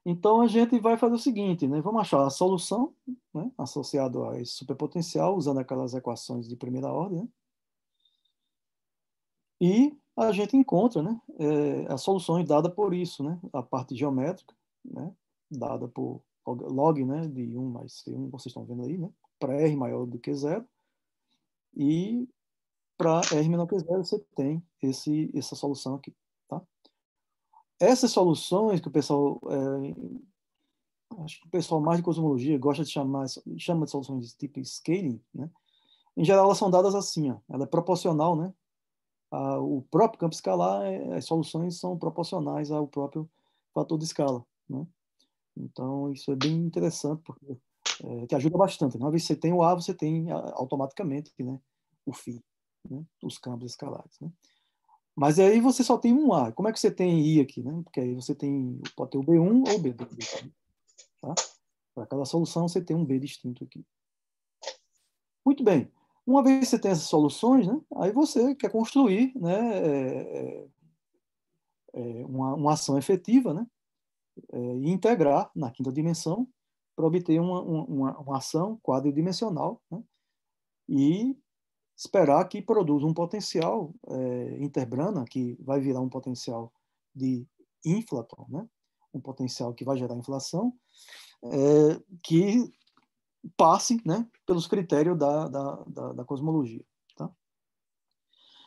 Então a gente vai fazer o seguinte, né? Vamos achar a solução, né? Associada a esse superpotencial usando aquelas equações de primeira ordem, né? E a gente encontra, né? As soluções dadas por isso, né? A parte geométrica, né? Dada por log, né, de 1 mais C1, vocês estão vendo aí, né? Para R maior do que zero. E para R menor que zero, você tem essa solução aqui. Tá? Essas soluções que o pessoal, acho que o pessoal mais de cosmologia gosta de chama de soluções de tipo scaling, né? Em geral, elas são dadas assim, ó. Ela é proporcional, né? O próprio campo escalar, as soluções são proporcionais ao próprio fator de escala, né? Então, isso é bem interessante, porque te ajuda bastante. Uma vez que você tem o A, você tem automaticamente, né, o φ, né? Os campos escalares, né? Mas aí você só tem um A. Como é que você tem I aqui, né? Porque aí você pode ter o B1 ou o B2, tá? Para cada solução, você tem um B distinto aqui. Muito bem. Uma vez que você tem essas soluções, né, aí você quer construir, né, uma ação efetiva, né, e integrar na quinta dimensão para obter uma ação quadridimensional, né, e esperar que produza um potencial interbrana, que vai virar um potencial de inflaton, né, um potencial que vai gerar inflação, que passe, né, pelos critérios da cosmologia. Tá?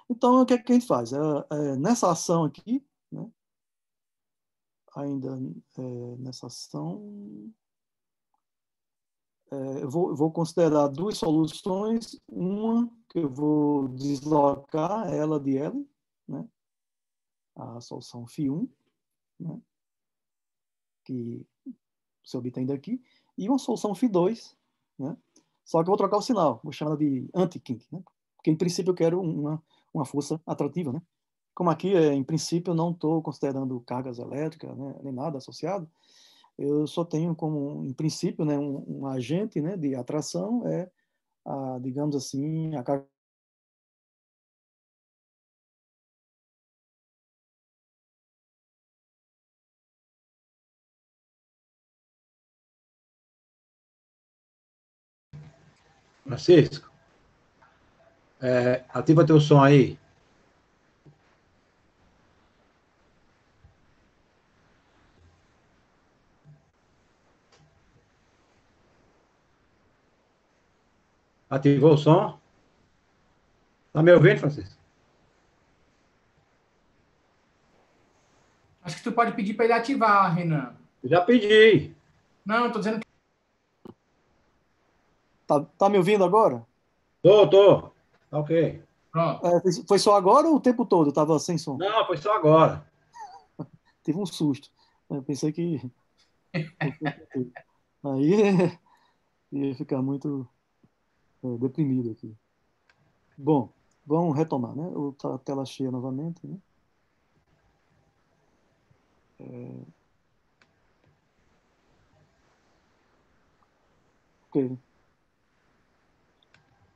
Então, o que é que a gente faz? Nessa ação aqui, né, ainda nessa ação, eu vou considerar duas soluções, uma que eu vou deslocar ela de L, né, a solução φ1, né, que se obtém daqui, e uma solução φ2, né, só que eu vou trocar o sinal, vou chamar ela de anti-kink, né, porque em princípio eu quero uma força atrativa, né. Como aqui, em princípio, eu não estou considerando cargas elétricas, né, nem nada associado, eu só tenho como, em princípio, né, um agente, né, de atração, digamos assim, a carga. Francisco, ativa teu som aí. Ativou o som? Tá me ouvindo, Francisco? Acho que tu pode pedir para ele ativar, Renan. Eu já pedi. Não, eu tô dizendo que... Tá me ouvindo agora? Tô. Tá ok. Pronto. Foi só agora ou o tempo todo? Estava sem som? Não, foi só agora. Tive um susto. Eu pensei que aí ia ficar muito deprimido aqui. Bom, vamos retomar, né? A tela cheia novamente, né? Ok.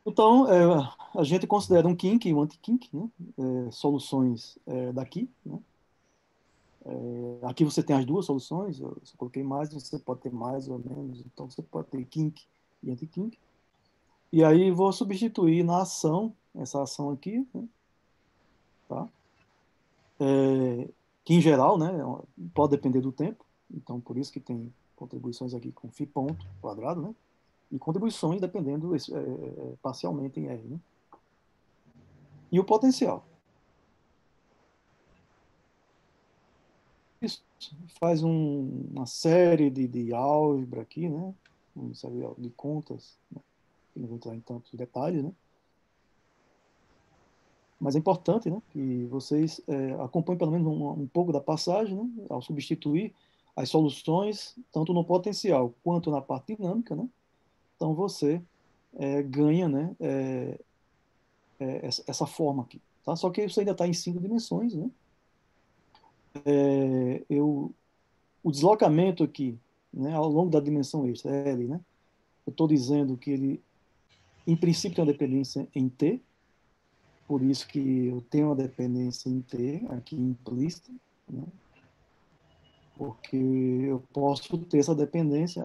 Então, a gente considera um kink e um anti-kink, né? Soluções daqui, né? Aqui você tem as duas soluções, eu só coloquei mais, você pode ter mais ou menos, então você pode ter kink e anti-kink. E aí vou substituir na ação, essa ação aqui, né? Tá? Que em geral, né, pode depender do tempo, então por isso que tem contribuições aqui com φ ponto quadrado, né? E contribuições dependendo parcialmente em R, né? E o potencial. Isso faz uma série de álgebra aqui, né? Uma série de contas, né? Que não vou entrar em tantos detalhes, né? Mas é importante, né, que vocês acompanhem pelo menos um pouco da passagem, né, ao substituir as soluções, tanto no potencial quanto na parte dinâmica, né? Então você ganha, né, essa forma aqui. Tá? Só que isso ainda está em 5 dimensões. Né? O deslocamento aqui, né, ao longo da dimensão extra, L, né, eu estou dizendo que ele, em princípio, tem uma dependência em T, por isso que eu tenho uma dependência em T aqui implícita, né? Porque eu posso ter essa dependência,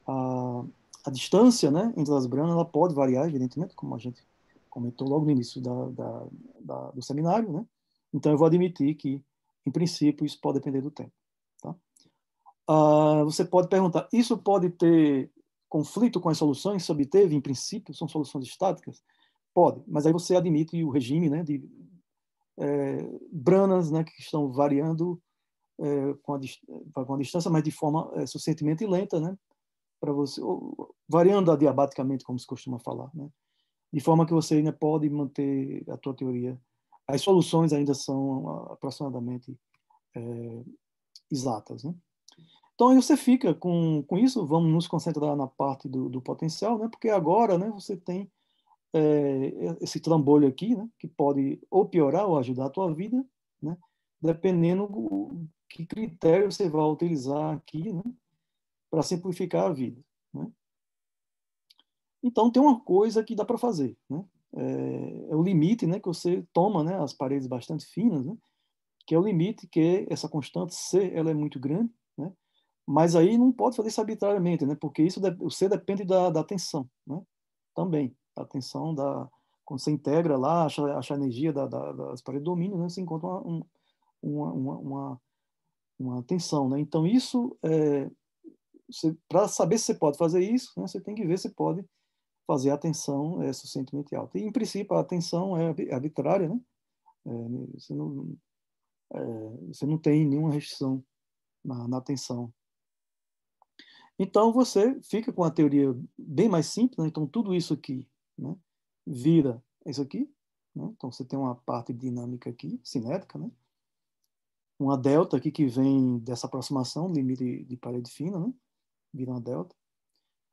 a distância, né, entre as branas, ela pode variar, evidentemente, como a gente comentou logo no início do seminário, né? Então eu vou admitir que, em princípio, isso pode depender do tempo. Tá? Você pode perguntar, isso pode ter conflito com as soluções que se obteve, em princípio, são soluções estáticas? Pode, mas aí você admite o regime, né, de branas, né, que estão variando com a distância, mas de forma suficientemente lenta, né, para você, variando adiabaticamente, como se costuma falar, né, de forma que você ainda pode manter a tua teoria. As soluções ainda são aproximadamente exatas, né? Então, aí você fica com isso, vamos nos concentrar na parte do potencial, né? Porque agora, né, você tem esse trambolho aqui, né, que pode ou piorar ou ajudar a tua vida, né, dependendo do que critério você vai utilizar aqui, né, para simplificar a vida, né? Então, tem uma coisa que dá para fazer, né? É o limite, né, que você toma, né, as paredes bastante finas, né, que é o limite que essa constante C ela é muito grande, né? Mas aí não pode fazer isso arbitrariamente, né? Porque isso o C depende da tensão, né? Também a tensão quando você integra lá, acha a energia das paredes do domínio, né? Você encontra uma tensão, né? Então isso para saber se você pode fazer isso, né? Você tem que ver se pode fazer a tensão suficientemente alta. E em princípio a tensão é arbitrária, né? Você não você não tem nenhuma restrição na tensão. Então, você fica com a teoria bem mais simples, né? Então, tudo isso aqui, né, vira isso aqui, né? Então, você tem uma parte dinâmica aqui, cinética, né? Uma delta aqui que vem dessa aproximação, limite de parede fina, né? Vira uma delta.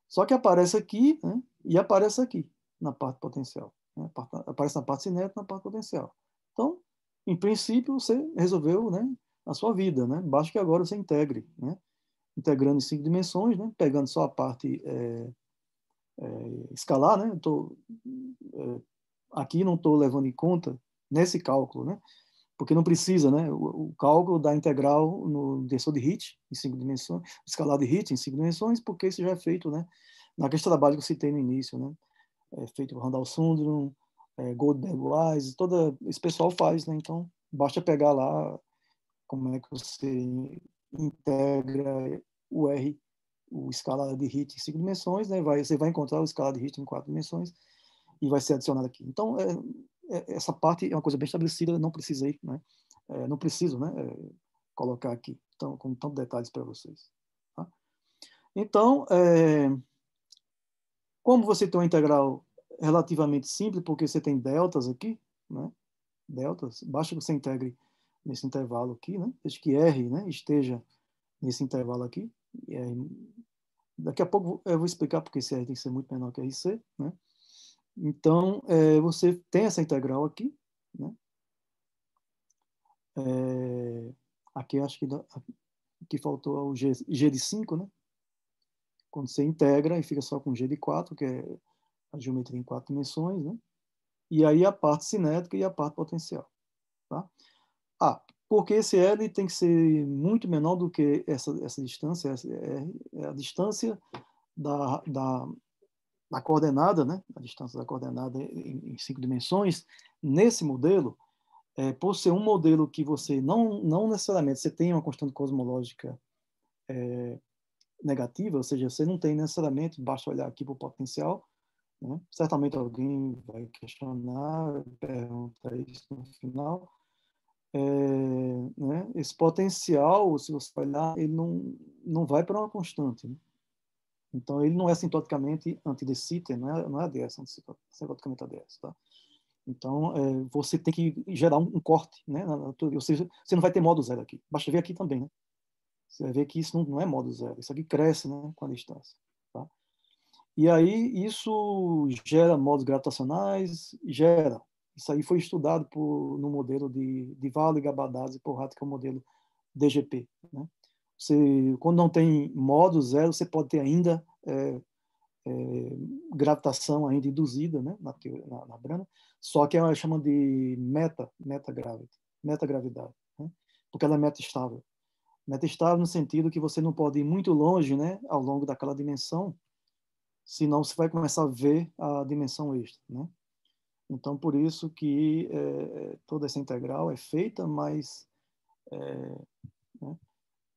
Só que aparece aqui, né? E aparece aqui, na parte potencial, né? Aparece na parte cinética, na parte potencial. Então, em princípio, você resolveu, né, a sua vida, né? Basta que agora você integre, né? Integrando em 5 dimensões, né? Pegando só a parte escalar, né? Aqui não estou levando em conta nesse cálculo, né? Porque não precisa, né? O cálculo da integral no tensor de Hit em 5 dimensões, escalar de Hit em 5 dimensões, porque isso já é feito, né? Na questão da base que eu citei no início, né? É feito por Randall Sundrum, Goldberg Wise, esse pessoal faz, né? Então basta pegar lá como é que você integra o R, o escalar de Hit em 5 dimensões, né? Você vai encontrar o escalar de Hit em 4 dimensões e vai ser adicionado aqui. Então, essa parte é uma coisa bem estabelecida, não precisei, né? Não preciso, né, colocar aqui então, com tantos detalhes para vocês. Tá? Então, como você tem uma integral relativamente simples, porque você tem deltas aqui, né? Deltas, basta que você integre nesse intervalo aqui, né? Desde que R, né, esteja nesse intervalo aqui. Daqui a pouco eu vou explicar porque esse R tem que ser muito menor que RC, né? Então, você tem essa integral aqui, né? Aqui acho que faltou o G de 5, né? Quando você integra e fica só com G de 4, que é a geometria em 4 dimensões, né? E aí a parte cinética e a parte potencial, tá? Porque esse L tem que ser muito menor do que essa distância, é a distância da coordenada, né? A distância da coordenada em 5 dimensões, nesse modelo, por ser um modelo que você não necessariamente você tem uma constante cosmológica negativa, ou seja, você não tem necessariamente, basta olhar aqui para o potencial, né? Certamente alguém vai questionar, perguntar isso no final. Né? Esse potencial, se você olhar, ele não vai para uma constante, né? Então, ele não é sintoticamente antideciter, não é ADS, sintoticamente ADS, tá? Então, você tem que gerar um corte, né? Ou seja, você não vai ter modo zero aqui. Basta ver aqui também, né? Você vai ver que isso não é modo zero. Isso aqui cresce, né, com a distância, tá? E aí, isso gera modos gravitacionais, gera. Isso aí foi estudado no modelo de Vale, Gabadaz e Porrat, que é o modelo DGP, né? Quando não tem modo zero, você pode ter ainda gravitação ainda induzida, né, na brana, só que ela chama de metagravidade, né, porque ela é meta-estável. Meta-estável no sentido que você não pode ir muito longe, né, ao longo daquela dimensão, senão você vai começar a ver a dimensão extra, né? Então, por isso que toda essa integral é feita, mas né,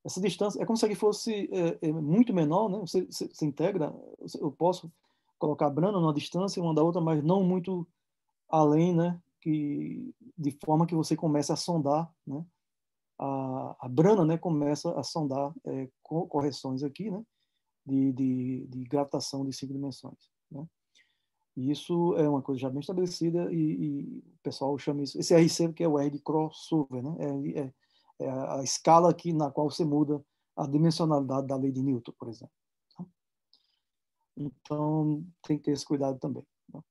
Essa distância é como se aqui fosse muito menor, né? Você integra, eu posso colocar a Brana numa distância uma da outra, mas não muito além, né? De forma que você comece a sondar, né? A Brana, né? Começa a sondar correções aqui, né? De gravitação de 5 dimensões, né? E isso é uma coisa já bem estabelecida e o pessoal chama isso, esse RC que é o R de crossover, né? É a escala aqui na qual você muda a dimensionalidade da lei de Newton, por exemplo. Tá? Então, tem que ter esse cuidado também. Tá?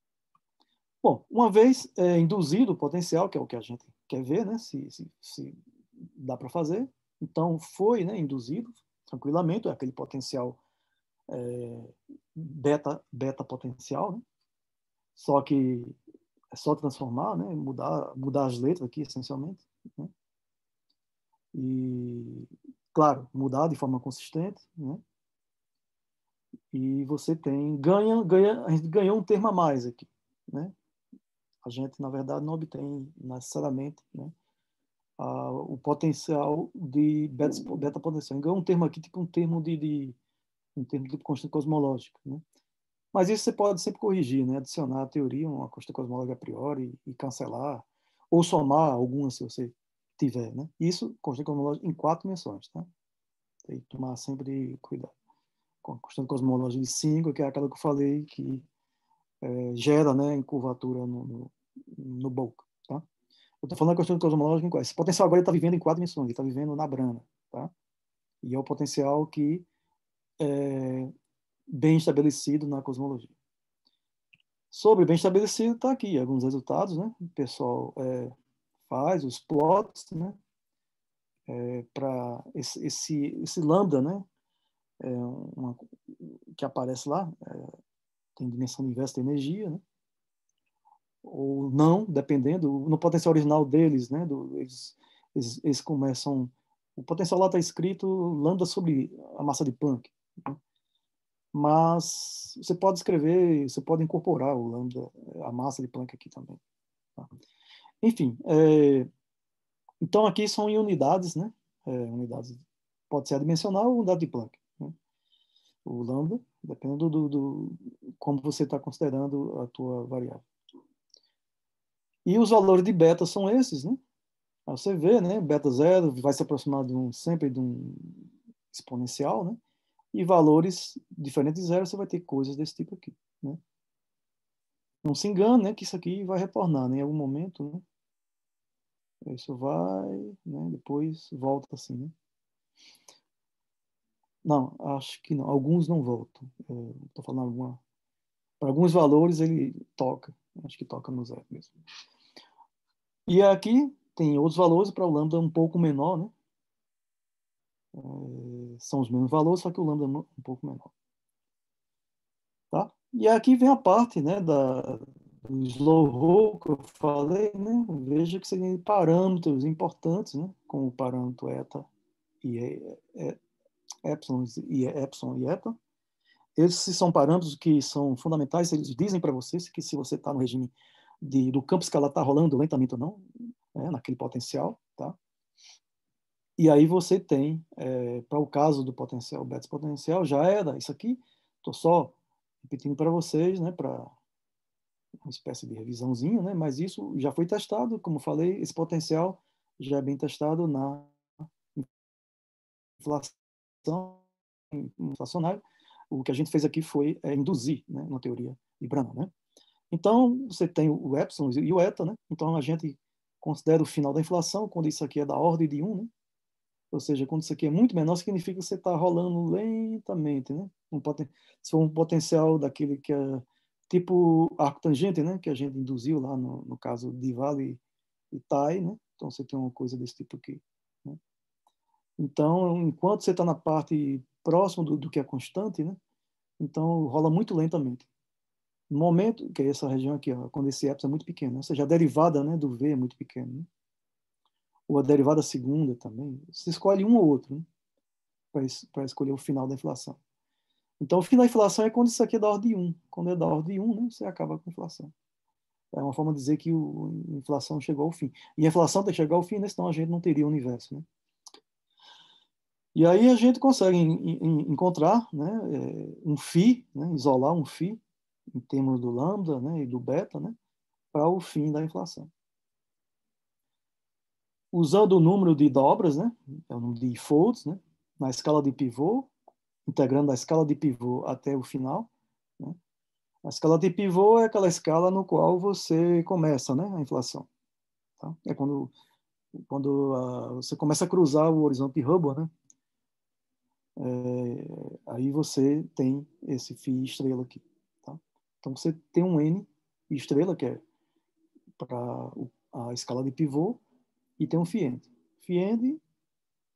Bom, uma vez induzido o potencial, que é o que a gente quer ver, né? Se dá para fazer, então foi, né, induzido tranquilamente, aquele potencial beta potencial, né? Só que é só transformar, né? Mudar as letras aqui, essencialmente. Né? E, claro, mudar de forma consistente. Né? E você a gente ganhou um termo a mais aqui. Né? A gente, na verdade, não obtém necessariamente, né, o potencial de beta potencial. Ganhou um termo aqui, tipo um termo um termo de constante cosmológica. Né? Mas isso você pode sempre corrigir, né? Adicionar à teoria uma constante cosmológica a priori e cancelar, ou somar algumas se você tiver, né? Isso, constante cosmológica em 4 dimensões, tá? Tem que tomar sempre cuidado. Com a constante cosmológica de 5, que é aquela que eu falei que gera, né, em curvatura no bulk, tá? Eu estou falando da constante cosmológica em 4. Esse potencial agora está vivendo em 4 dimensões, ele está vivendo na Brana, tá? E é o potencial que é bem estabelecido na cosmologia. Sobre bem estabelecido, está aqui alguns resultados, né? O pessoal faz os plots, né? Para esse lambda, né? Que aparece lá, tem dimensão inversa de energia, né? Ou não, dependendo, no potencial original deles, né? Eles começam, o potencial lá está escrito lambda sobre a massa de Planck, né? Mas você pode escrever, você pode incorporar o lambda, a massa de Planck aqui também. Tá? Enfim, então aqui são em unidades, né? Unidades, pode ser adimensional ou unidade de Planck. Né? O lambda, dependendo do como você está considerando a tua variável. E os valores de beta são esses, né? Aí você vê, né? Beta zero vai se aproximar sempre de um exponencial, né? E valores diferentes de zero, você vai ter coisas desse tipo aqui, né? Não se engane, né? Que isso aqui vai retornar, né? Em algum momento, né? Isso vai, né? Depois volta assim, né? Não, acho que não. Alguns não voltam. Estou falando para alguns valores ele toca. Acho que toca no zero mesmo. E aqui tem outros valores para o lambda um pouco menor, né? São os mesmos valores, só que o lambda é um pouco menor. Tá? E aqui vem a parte, né, do slow roll que eu falei, né? Veja que você tem parâmetros importantes, né? Como o parâmetro eta e epsilon e eta. Esses são parâmetros que são fundamentais, eles dizem para você que se você está no regime do campo escalar está rolando lentamente ou não, né, naquele potencial, tá? E aí você tem, para o caso do potencial, beta potencial, já era isso aqui, estou só repetindo para vocês, né, para uma espécie de revisãozinha, né, mas isso já foi testado, como falei, esse potencial já é bem testado na inflação, inflacionária. O que a gente fez aqui foi induzir, né, uma teoria de Brana, né? Então, você tem o epsilon e o eta, né? Então, a gente considera o final da inflação quando isso aqui é da ordem de 1, né? Ou seja, quando isso aqui é muito menor, significa que você está rolando lentamente, né? Se for um potencial daquele que é tipo arco tangente, né? Que a gente induziu lá no caso de Vale e Tai, né? Então, você tem uma coisa desse tipo aqui, né? Então, enquanto você está na parte próxima do que é constante, né? Então, rola muito lentamente. No momento, que é essa região aqui, ó, quando esse epsilon é muito pequeno, ou seja, a derivada, né, do V é muito pequena, né? Ou a derivada segunda também. Você escolhe um ou outro, né, para escolher o final da inflação. Então, o fim da inflação é quando isso aqui é da ordem de 1. Quando é da ordem de 1, né, você acaba com a inflação. É uma forma de dizer que a inflação chegou ao fim. E a inflação tem que chegar ao fim, né, senão a gente não teria o universo. Né? E aí a gente consegue encontrar, né, um φ, né, isolar um φ em termos do lambda, né, e do beta, né, para o fim da inflação. Usando o número de dobras, né, é o número de folds, né, na escala de pivô, integrando a escala de pivô até o final, né. A escala de pivô é aquela escala no qual você começa, né, a inflação. Tá? É quando você começa a cruzar o horizonte de Hubble, né? Aí você tem esse φ estrela aqui. Tá? Então você tem um N estrela, que é para a escala de pivô, e tem um φ-end. φ-end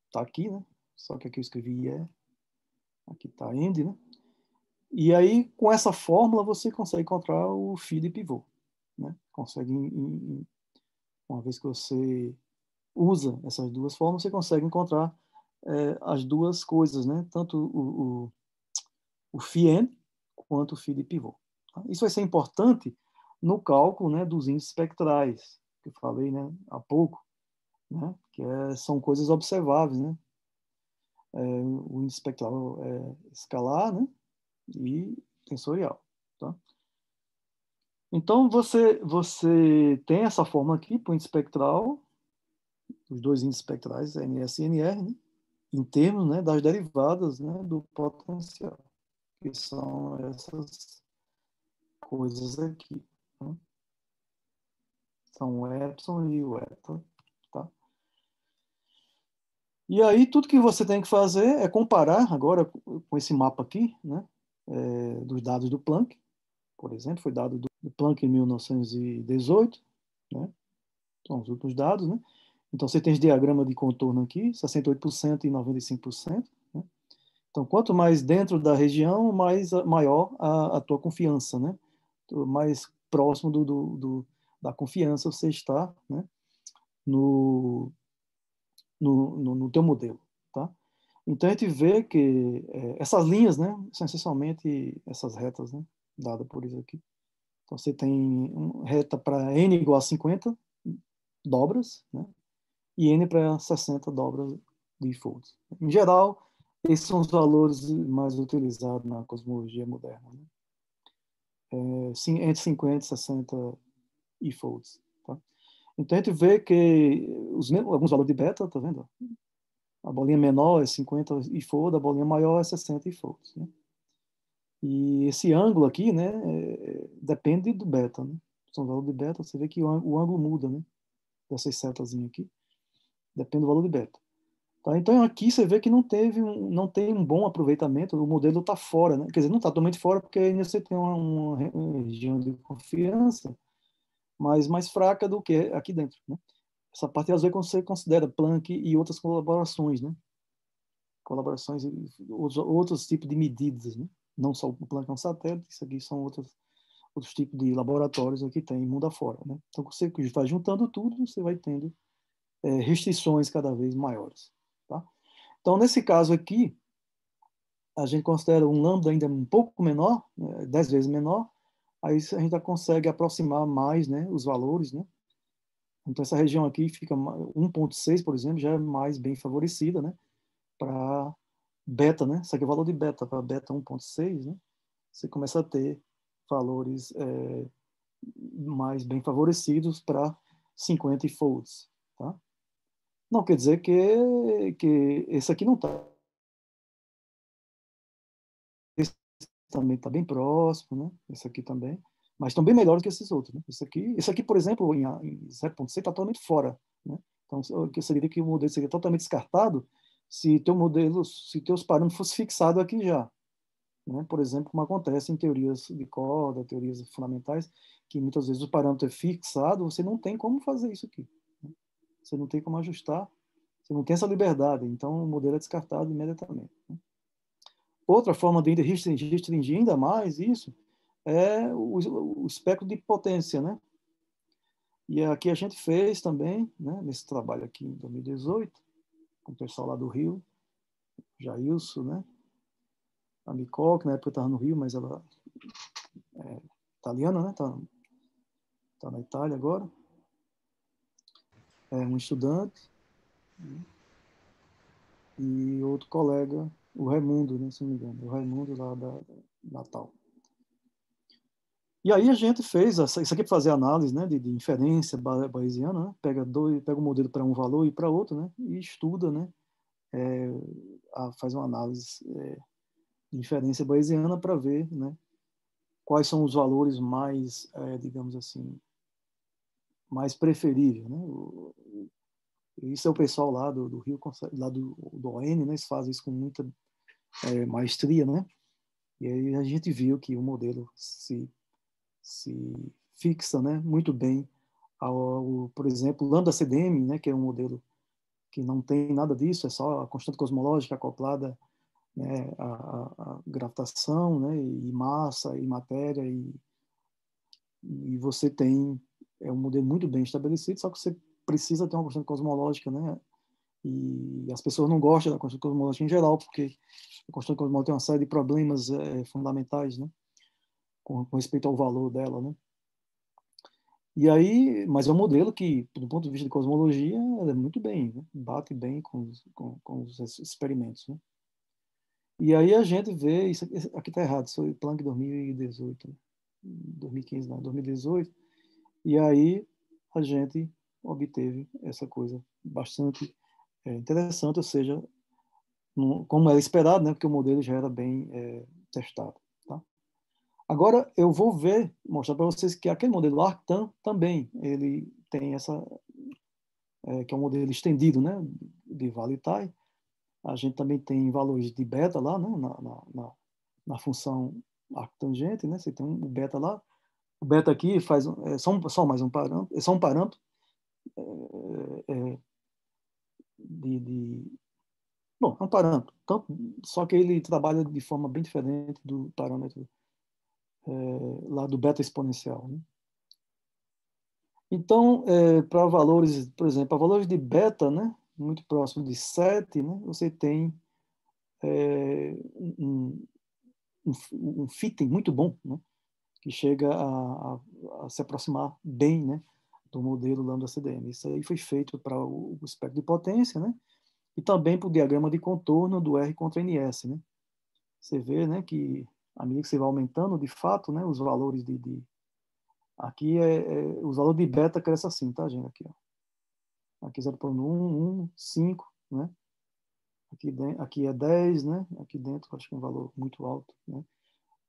está aqui, né? Só que aqui eu escrevi aqui está end, né? E aí, com essa fórmula, você consegue encontrar o φ de pivô. Né? Consegue, uma vez que você usa essas duas fórmulas, você consegue encontrar as duas coisas, né? Tanto o φ-n quanto o φ de pivô. Tá? Isso vai ser importante no cálculo, né, dos índices espectrais, que eu falei, né, há pouco, né, que são coisas observáveis. Né? O índice espectral é escalar, né, e tensorial. Tá? Então, você tem essa fórmula aqui para o índice espectral, os dois índices espectrais, NS e NR, né, em termos, né, das derivadas, né, do potencial, que são essas coisas aqui. Né? São o epsilon e o eta. Tá? E aí, tudo que você tem que fazer é comparar agora com esse mapa aqui, né, dos dados do Planck, por exemplo, foi dado do Planck em 1918, né? São os últimos dados, né? Então, você tem esse diagrama de contorno aqui, 68% e 95%. Né? Então, quanto mais dentro da região, maior a tua confiança, né? Mais próximo da confiança você está, né? no teu modelo. Tá? Então, a gente vê que essas linhas, né, são essencialmente essas retas, né, dadas por isso aqui. Então, você tem reta para n igual a 50 dobras, né, e n para 60 dobras de folds. Em geral, esses são os valores mais utilizados na cosmologia moderna. Né? Entre 50 e 60 e folds. Tá? Então, a gente vê que alguns valores de beta, tá vendo? A bolinha menor é 50 e fold, a bolinha maior é 60 e fold. Né? E esse ângulo aqui, né, depende do beta. Né? São valor de beta, você vê que o ângulo muda, né? Dessas setazinhas aqui. Depende do valor de beta. Tá? Então aqui você vê que não tem um bom aproveitamento, o modelo está fora. Né? Quer dizer, não está totalmente fora, porque ainda você tem uma região de confiança, mas mais fraca do que aqui dentro. Né? Essa parte às vezes você considera Planck e outras colaborações, né? Colaborações e outros tipos de medidas, né? Não só o Planck é um satélite, isso aqui são outros tipos de laboratórios que tem mundo afora. Né? Então, você vai juntando tudo, você vai tendo restrições cada vez maiores. Tá? Então, nesse caso aqui, a gente considera um lambda ainda um pouco menor, 10 vezes menor, aí a gente já consegue aproximar mais, né, os valores. Né? Então, essa região aqui fica 1,6, por exemplo, já é mais bem favorecida, né, para beta, né? Isso aqui é o valor de beta, para beta 1,6, né? Você começa a ter valores mais bem favorecidos para 50 folds, tá? Não quer dizer que esse aqui não está. Esse também está bem próximo, né? Esse aqui também. Mas estão bem melhores que esses outros. Né? Esse aqui, por exemplo, em 0,6 está totalmente fora. Né? Então, seria que o modelo seria totalmente descartado se teus parâmetros fossem fixados aqui já. Né? Por exemplo, como acontece em teorias de corda, teorias fundamentais, que muitas vezes o parâmetro é fixado, você não tem como fazer isso aqui. Né? Você não tem como ajustar, você não tem essa liberdade, então o modelo é descartado imediatamente. Né? Outra forma de restringir ainda mais isso é o espectro de potência. Né? E aqui a gente fez também, né, nesse trabalho aqui em 2018, com o pessoal lá do Rio, Jailson, né? A Nicole, que na época estava no Rio, mas ela é italiana, né? Tá na Itália agora. É um estudante. e outro colega, o Raimundo, né, se não me engano, o Raimundo lá da Natal. E aí a gente fez, isso aqui para fazer análise, né, de inferência bayesiana, né, pega o modelo para um valor e para outro, né, e estuda, né, faz uma análise de inferência bayesiana para ver, né, quais são os valores mais, digamos assim, mais preferíveis, né. Isso é o pessoal lá do Rio, lá do ON, né, eles fazem isso com muita maestria, né, e aí a gente viu que o modelo se fixa, né, muito bem por exemplo, Lambda CDM, né, que é um modelo que não tem nada disso, é só a constante cosmológica acoplada, né, a gravitação, né, e massa e matéria, e você tem um modelo muito bem estabelecido, só que você precisa ter uma constante cosmológica, né, e as pessoas não gostam da constante cosmológica em geral, porque a constante cosmológica tem uma série de problemas fundamentais, né, com respeito ao valor dela, né. E aí, mas é um modelo que, do ponto de vista de cosmologia, é muito bem, né? Bate bem com os experimentos, né? E aí a gente vê, isso aqui está errado, isso foi Planck 2018, 2015 não, 2018, e aí a gente obteve essa coisa bastante interessante, ou seja, como era esperado, né? Porque o modelo já era bem testado, tá? Agora eu vou mostrar para vocês que aquele modelo ARCTAN também, ele tem que é um modelo estendido, né, de Valitai. A gente também tem valores de beta lá, né, na função arctangente, né, você tem um beta lá. O beta aqui só mais um parâmetro, é só um parâmetro bom, é um parâmetro, então, só que ele trabalha de forma bem diferente do parâmetro lá do beta exponencial, né? Então, para valores, por exemplo, para valores de beta, né, muito próximo de 7, né, você tem um, um fitting muito bom, né, que chega a se aproximar bem, né, do modelo Lambda CDM. Isso aí foi feito para o espectro de potência, né, e também para o diagrama de contorno do R contra NS, né. Você vê, né, que à medida que você vai aumentando, de fato, né, os valores aqui os valores de beta crescem assim, tá, gente? Aqui, ó. Aqui 0,1, 1, 5, né? Aqui é 10, né? Aqui dentro acho que é um valor muito alto, né?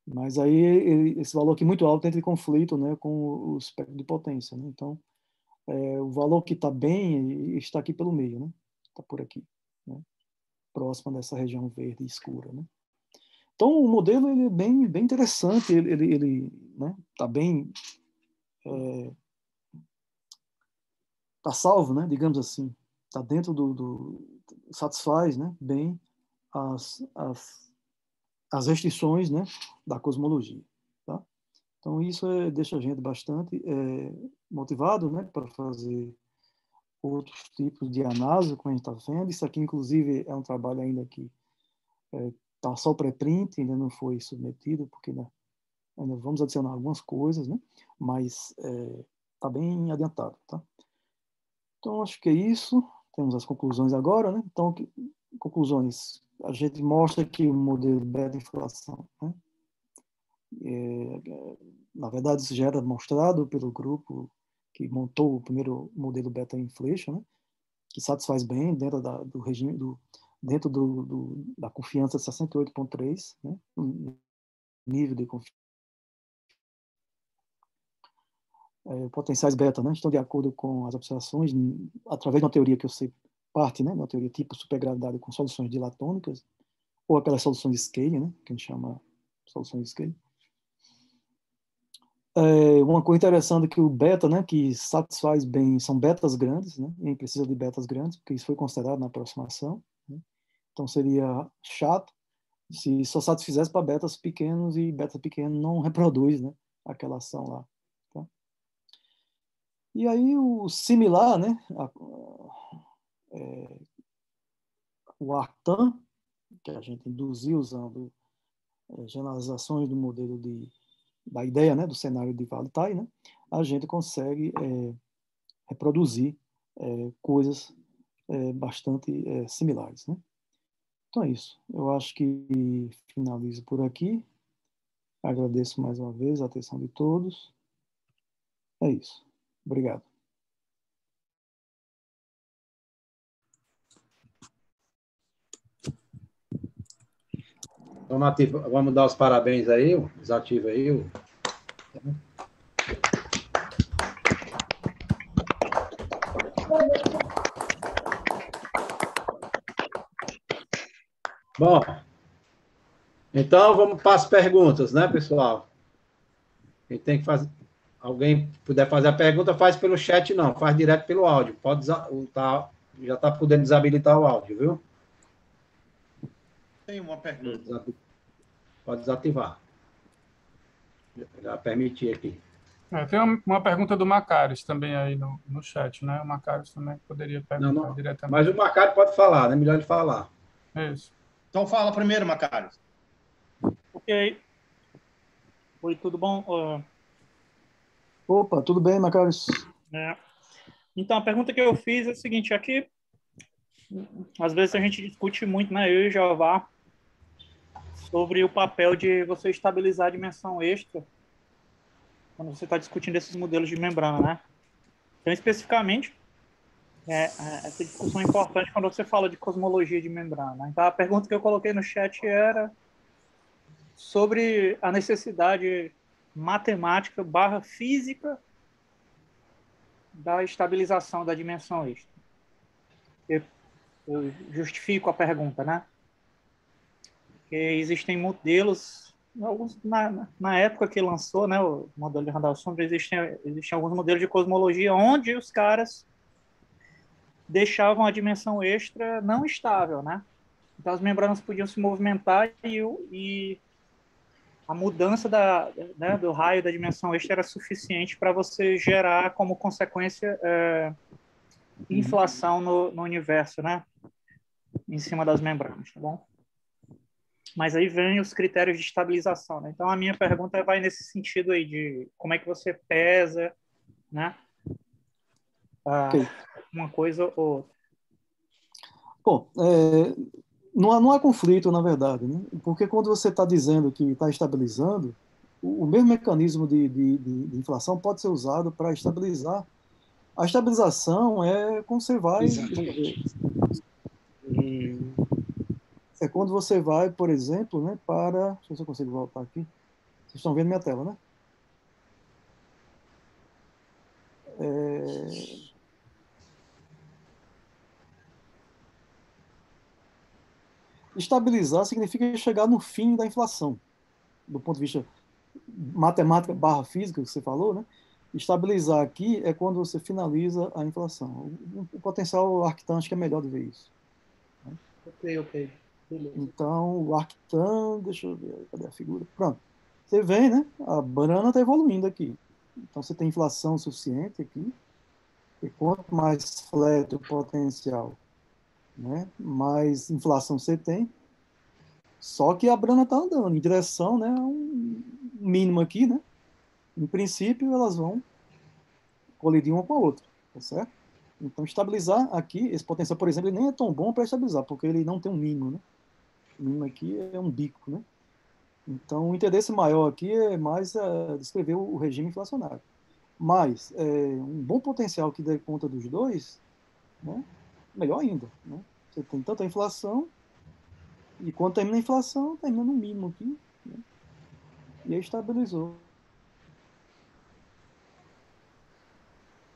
Mas aí esse valor aqui muito alto entra em conflito, né, com o espectro de potência, né? Então, o valor que está bem está aqui pelo meio, né? Está por aqui, né? Próximo dessa região verde escura, né? Então, o modelo ele é bem interessante, ele né, está bem está salvo, né, digamos assim, está dentro satisfaz, né, bem as, as, as restrições, né, da cosmologia, tá? Então isso deixa a gente bastante motivado, né, para fazer outros tipos de análise, como a gente está vendo. Isso aqui, inclusive, é um trabalho ainda que está só pré-print, ainda não foi submetido, porque né, ainda vamos adicionar algumas coisas, né, mas está bem adiantado, tá? Então, acho que é isso. Temos as conclusões agora, né? Então, conclusões. A gente mostra que o modelo beta-inflação, né? Na verdade, isso já era demonstrado pelo grupo que montou o primeiro modelo beta-inflation, né? Que satisfaz bem dentro do regime, dentro da confiança de 68,3, né? Nível de confiança. Potenciais beta, né, estão de acordo com as observações, através de uma teoria que eu sei parte, né, uma teoria tipo supergravidade com soluções dilatônicas, ou aquelas soluções de scale, né, que a gente chama soluções de scale. Uma coisa interessante é que o beta, né, que satisfaz bem, são betas grandes, né, e precisa de betas grandes, porque isso foi considerado na aproximação, né, então seria chato se só satisfizesse para betas pequenos e beta pequeno não reproduz, né, aquela ação lá. Tá? E aí o similar, né, o ARCTAN, que a gente induziu usando generalizações do modelo da ideia, né, do cenário de Valitai, né, a gente consegue reproduzir coisas bastante similares, né. Então é isso. Eu acho que finalizo por aqui. Agradeço mais uma vez a atenção de todos. É isso. Obrigado. Vamos dar os parabéns aí, desativa aí. Bom, então vamos para as perguntas, né, pessoal? Quem tem que fazer, alguém puder fazer a pergunta, faz pelo chat, não, faz direto pelo áudio. Pode já está podendo desabilitar o áudio, viu? Tem uma pergunta. Pode desativar. Já permiti aqui. Tem uma pergunta do Macários também aí no chat, né? O Macários também poderia perguntar Não, diretamente. mas o Macário pode falar, né? Melhor ele falar. Isso. Então fala primeiro, Macário. Ok. Oi, tudo bom? Opa, tudo bem, Macários? Então, a pergunta que eu fiz é a seguinte, aqui, às vezes a gente discute muito, né, eu e o Jeová, sobre o papel de você estabilizar a dimensão extra quando você está discutindo esses modelos de membrana, né? Então, especificamente, essa discussão é importante quando você fala de cosmologia de membrana. Então, a pergunta que eu coloquei no chat era sobre a necessidade matemática / física da estabilização da dimensão extra. Eu justifico a pergunta, né? Porque existem modelos, alguns, na época que lançou, né, o modelo de Randall-Sundry, existem alguns modelos de cosmologia onde os caras deixavam a dimensão extra não estável, né? Então as membranas podiam se movimentar e a mudança do raio da dimensão extra era suficiente para você gerar como consequência inflação no universo, né? Em cima das membranas, tá bom? Mas aí vem os critérios de estabilização, né? Então a minha pergunta vai nesse sentido aí de como é que você pesa, né? Uma coisa ou outra. Bom, não há conflito, na verdade, né? Porque quando você está dizendo que está estabilizando, o mesmo mecanismo de inflação pode ser usado para estabilizar. A estabilização é quando você vai... É quando você vai, por exemplo, né, para... Deixa eu ver se eu consigo voltar aqui. Vocês estão vendo minha tela, né? Estabilizar significa chegar no fim da inflação, do ponto de vista matemática / física, que você falou, né? Estabilizar aqui é quando você finaliza a inflação. O potencial Arctan acho que é melhor de ver isso. Ok. Beleza. Então, o Arctan, deixa eu ver, cadê a figura? Pronto. Você vê, né? A banana está evoluindo aqui. Então, você tem inflação suficiente aqui. E quanto mais flat o potencial, né, mais inflação você tem. Só que a banana está andando em direção, né, a um mínimo aqui, né? Em princípio, elas vão colidir uma com a outra, tá certo? Então, estabilizar aqui, esse potencial, por exemplo, ele nem é tão bom para estabilizar, porque ele não tem um mínimo, né? O mínimo aqui é um bico, né? Então, o interesse maior aqui é mais descrever o regime inflacionário. Mas um bom potencial que dê conta dos dois, né? Melhor ainda, né? Você tem tanta inflação, e quando termina a inflação, termina no mínimo aqui, né? E aí estabilizou.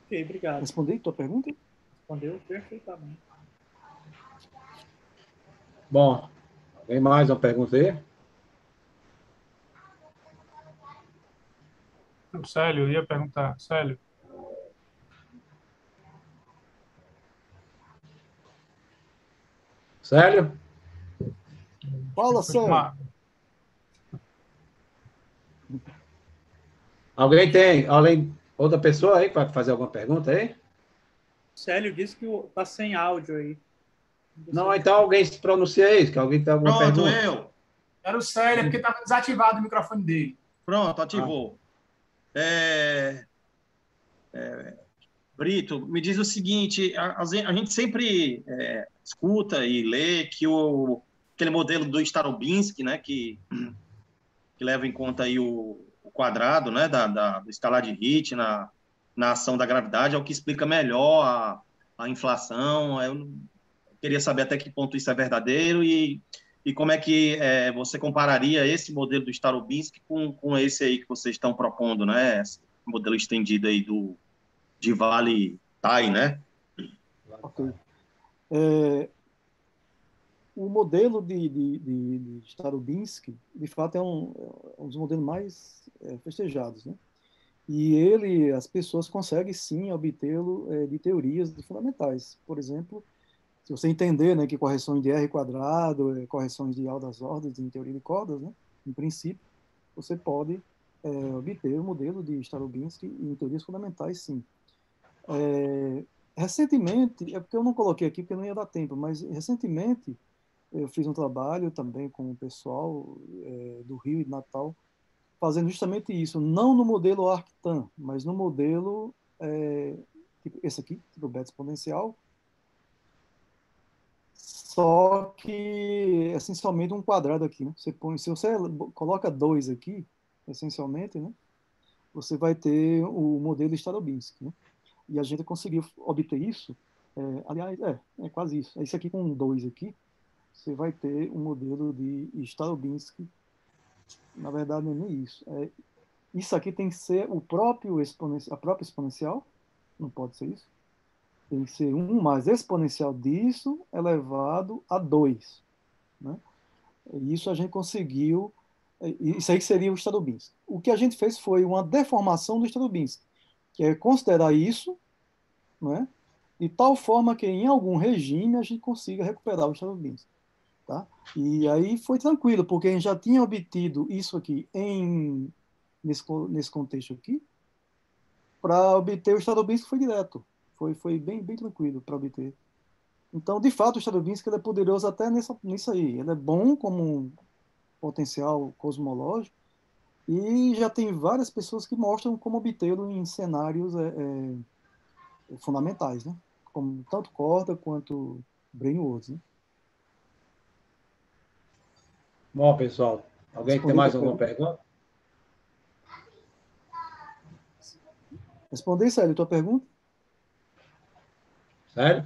Ok, obrigado. Respondi a tua pergunta? Respondeu perfeitamente. Bom, tem mais uma pergunta aí? O Célio, eu ia perguntar. Célio. Célio? Fala, Célio. Alguém tem, além outra pessoa aí que vai fazer alguma pergunta aí? O Célio disse que tá sem áudio aí. Não, então alguém se pronuncia aí, que alguém tem alguma Pronto, pergunta. eu. Era o Célio, porque estava desativado o microfone dele. Pronto, ativou. Brito, me diz o seguinte, a gente sempre escuta e lê que o aquele modelo do Starobinsky, né, que leva em conta aí o quadrado, né, do escalar de Hit na ação da gravidade, é o que explica melhor a inflação. Eu queria saber até que ponto isso é verdadeiro e como é que você compararia esse modelo do Starobinsky com esse aí que vocês estão propondo, né, esse modelo estendido aí de Vale-Tai, né? Ok. O modelo de Starobinsky, de fato, é um dos modelos mais festejados, né? E as pessoas conseguem sim obtê-lo de teorias fundamentais. Por exemplo, se você entender, né, que correções de R quadrado, correções de altas ordens em teoria de cordas, né, em princípio, você pode obter o modelo de Starobinsky em teorias fundamentais, sim. Recentemente, é porque eu não coloquei aqui porque não ia dar tempo, mas recentemente eu fiz um trabalho também com o pessoal do Rio e de Natal, fazendo justamente isso, não no modelo ArcTan, mas no modelo, tipo esse aqui, tipo beta exponencial, só que essencialmente um quadrado aqui, né? Se você coloca 2 aqui, essencialmente, né? Você vai ter o modelo Starobinsky, né? E a gente conseguiu obter isso, aliás, é quase isso. Esse aqui com 2 aqui, você vai ter um modelo de Starobinsky. Na verdade, não é nem isso. Isso aqui tem que ser a própria exponencial, não pode ser isso. Tem que ser 1 mais exponencial disso elevado a 2. Né? E isso a gente conseguiu. Isso aí seria o Starobinsky. O que a gente fez foi uma deformação do Starobinsky, que é considerar isso, né, de tal forma que em algum regime a gente consiga recuperar o Starobinsky. Tá? E aí foi tranquilo, porque a gente já tinha obtido isso aqui nesse contexto aqui. Para obter o Starobinsky foi direto. Foi bem tranquilo para obter. Então, de fato, o Starobinsky ele é poderoso até nisso aí. Ele é bom como um potencial cosmológico e já tem várias pessoas que mostram como obtê-lo em cenários fundamentais, né? Como tanto Corda quanto Brainwords, né? Bom, pessoal, alguém que tem mais alguma pergunta? Respondei, Célio, a tua pergunta? Sério?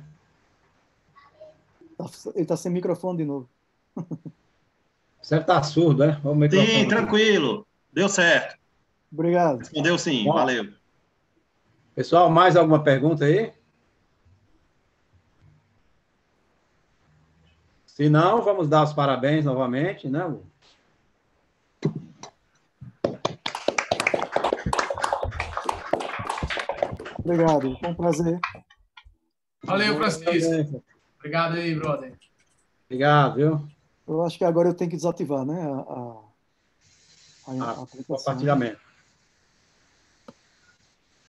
Ele está sem microfone de novo. Você está surdo, é? O microfone Sim, aqui. tranquilo. Deu certo. Obrigado. Respondeu sim, Bom. valeu. Pessoal, mais alguma pergunta aí? Se não, vamos dar os parabéns novamente, né? Obrigado, foi um prazer. Valeu, Francisco. Obrigado aí, brother. Obrigado, viu? Eu acho que agora eu tenho que desativar, né, a aplicação. Compartilhamento.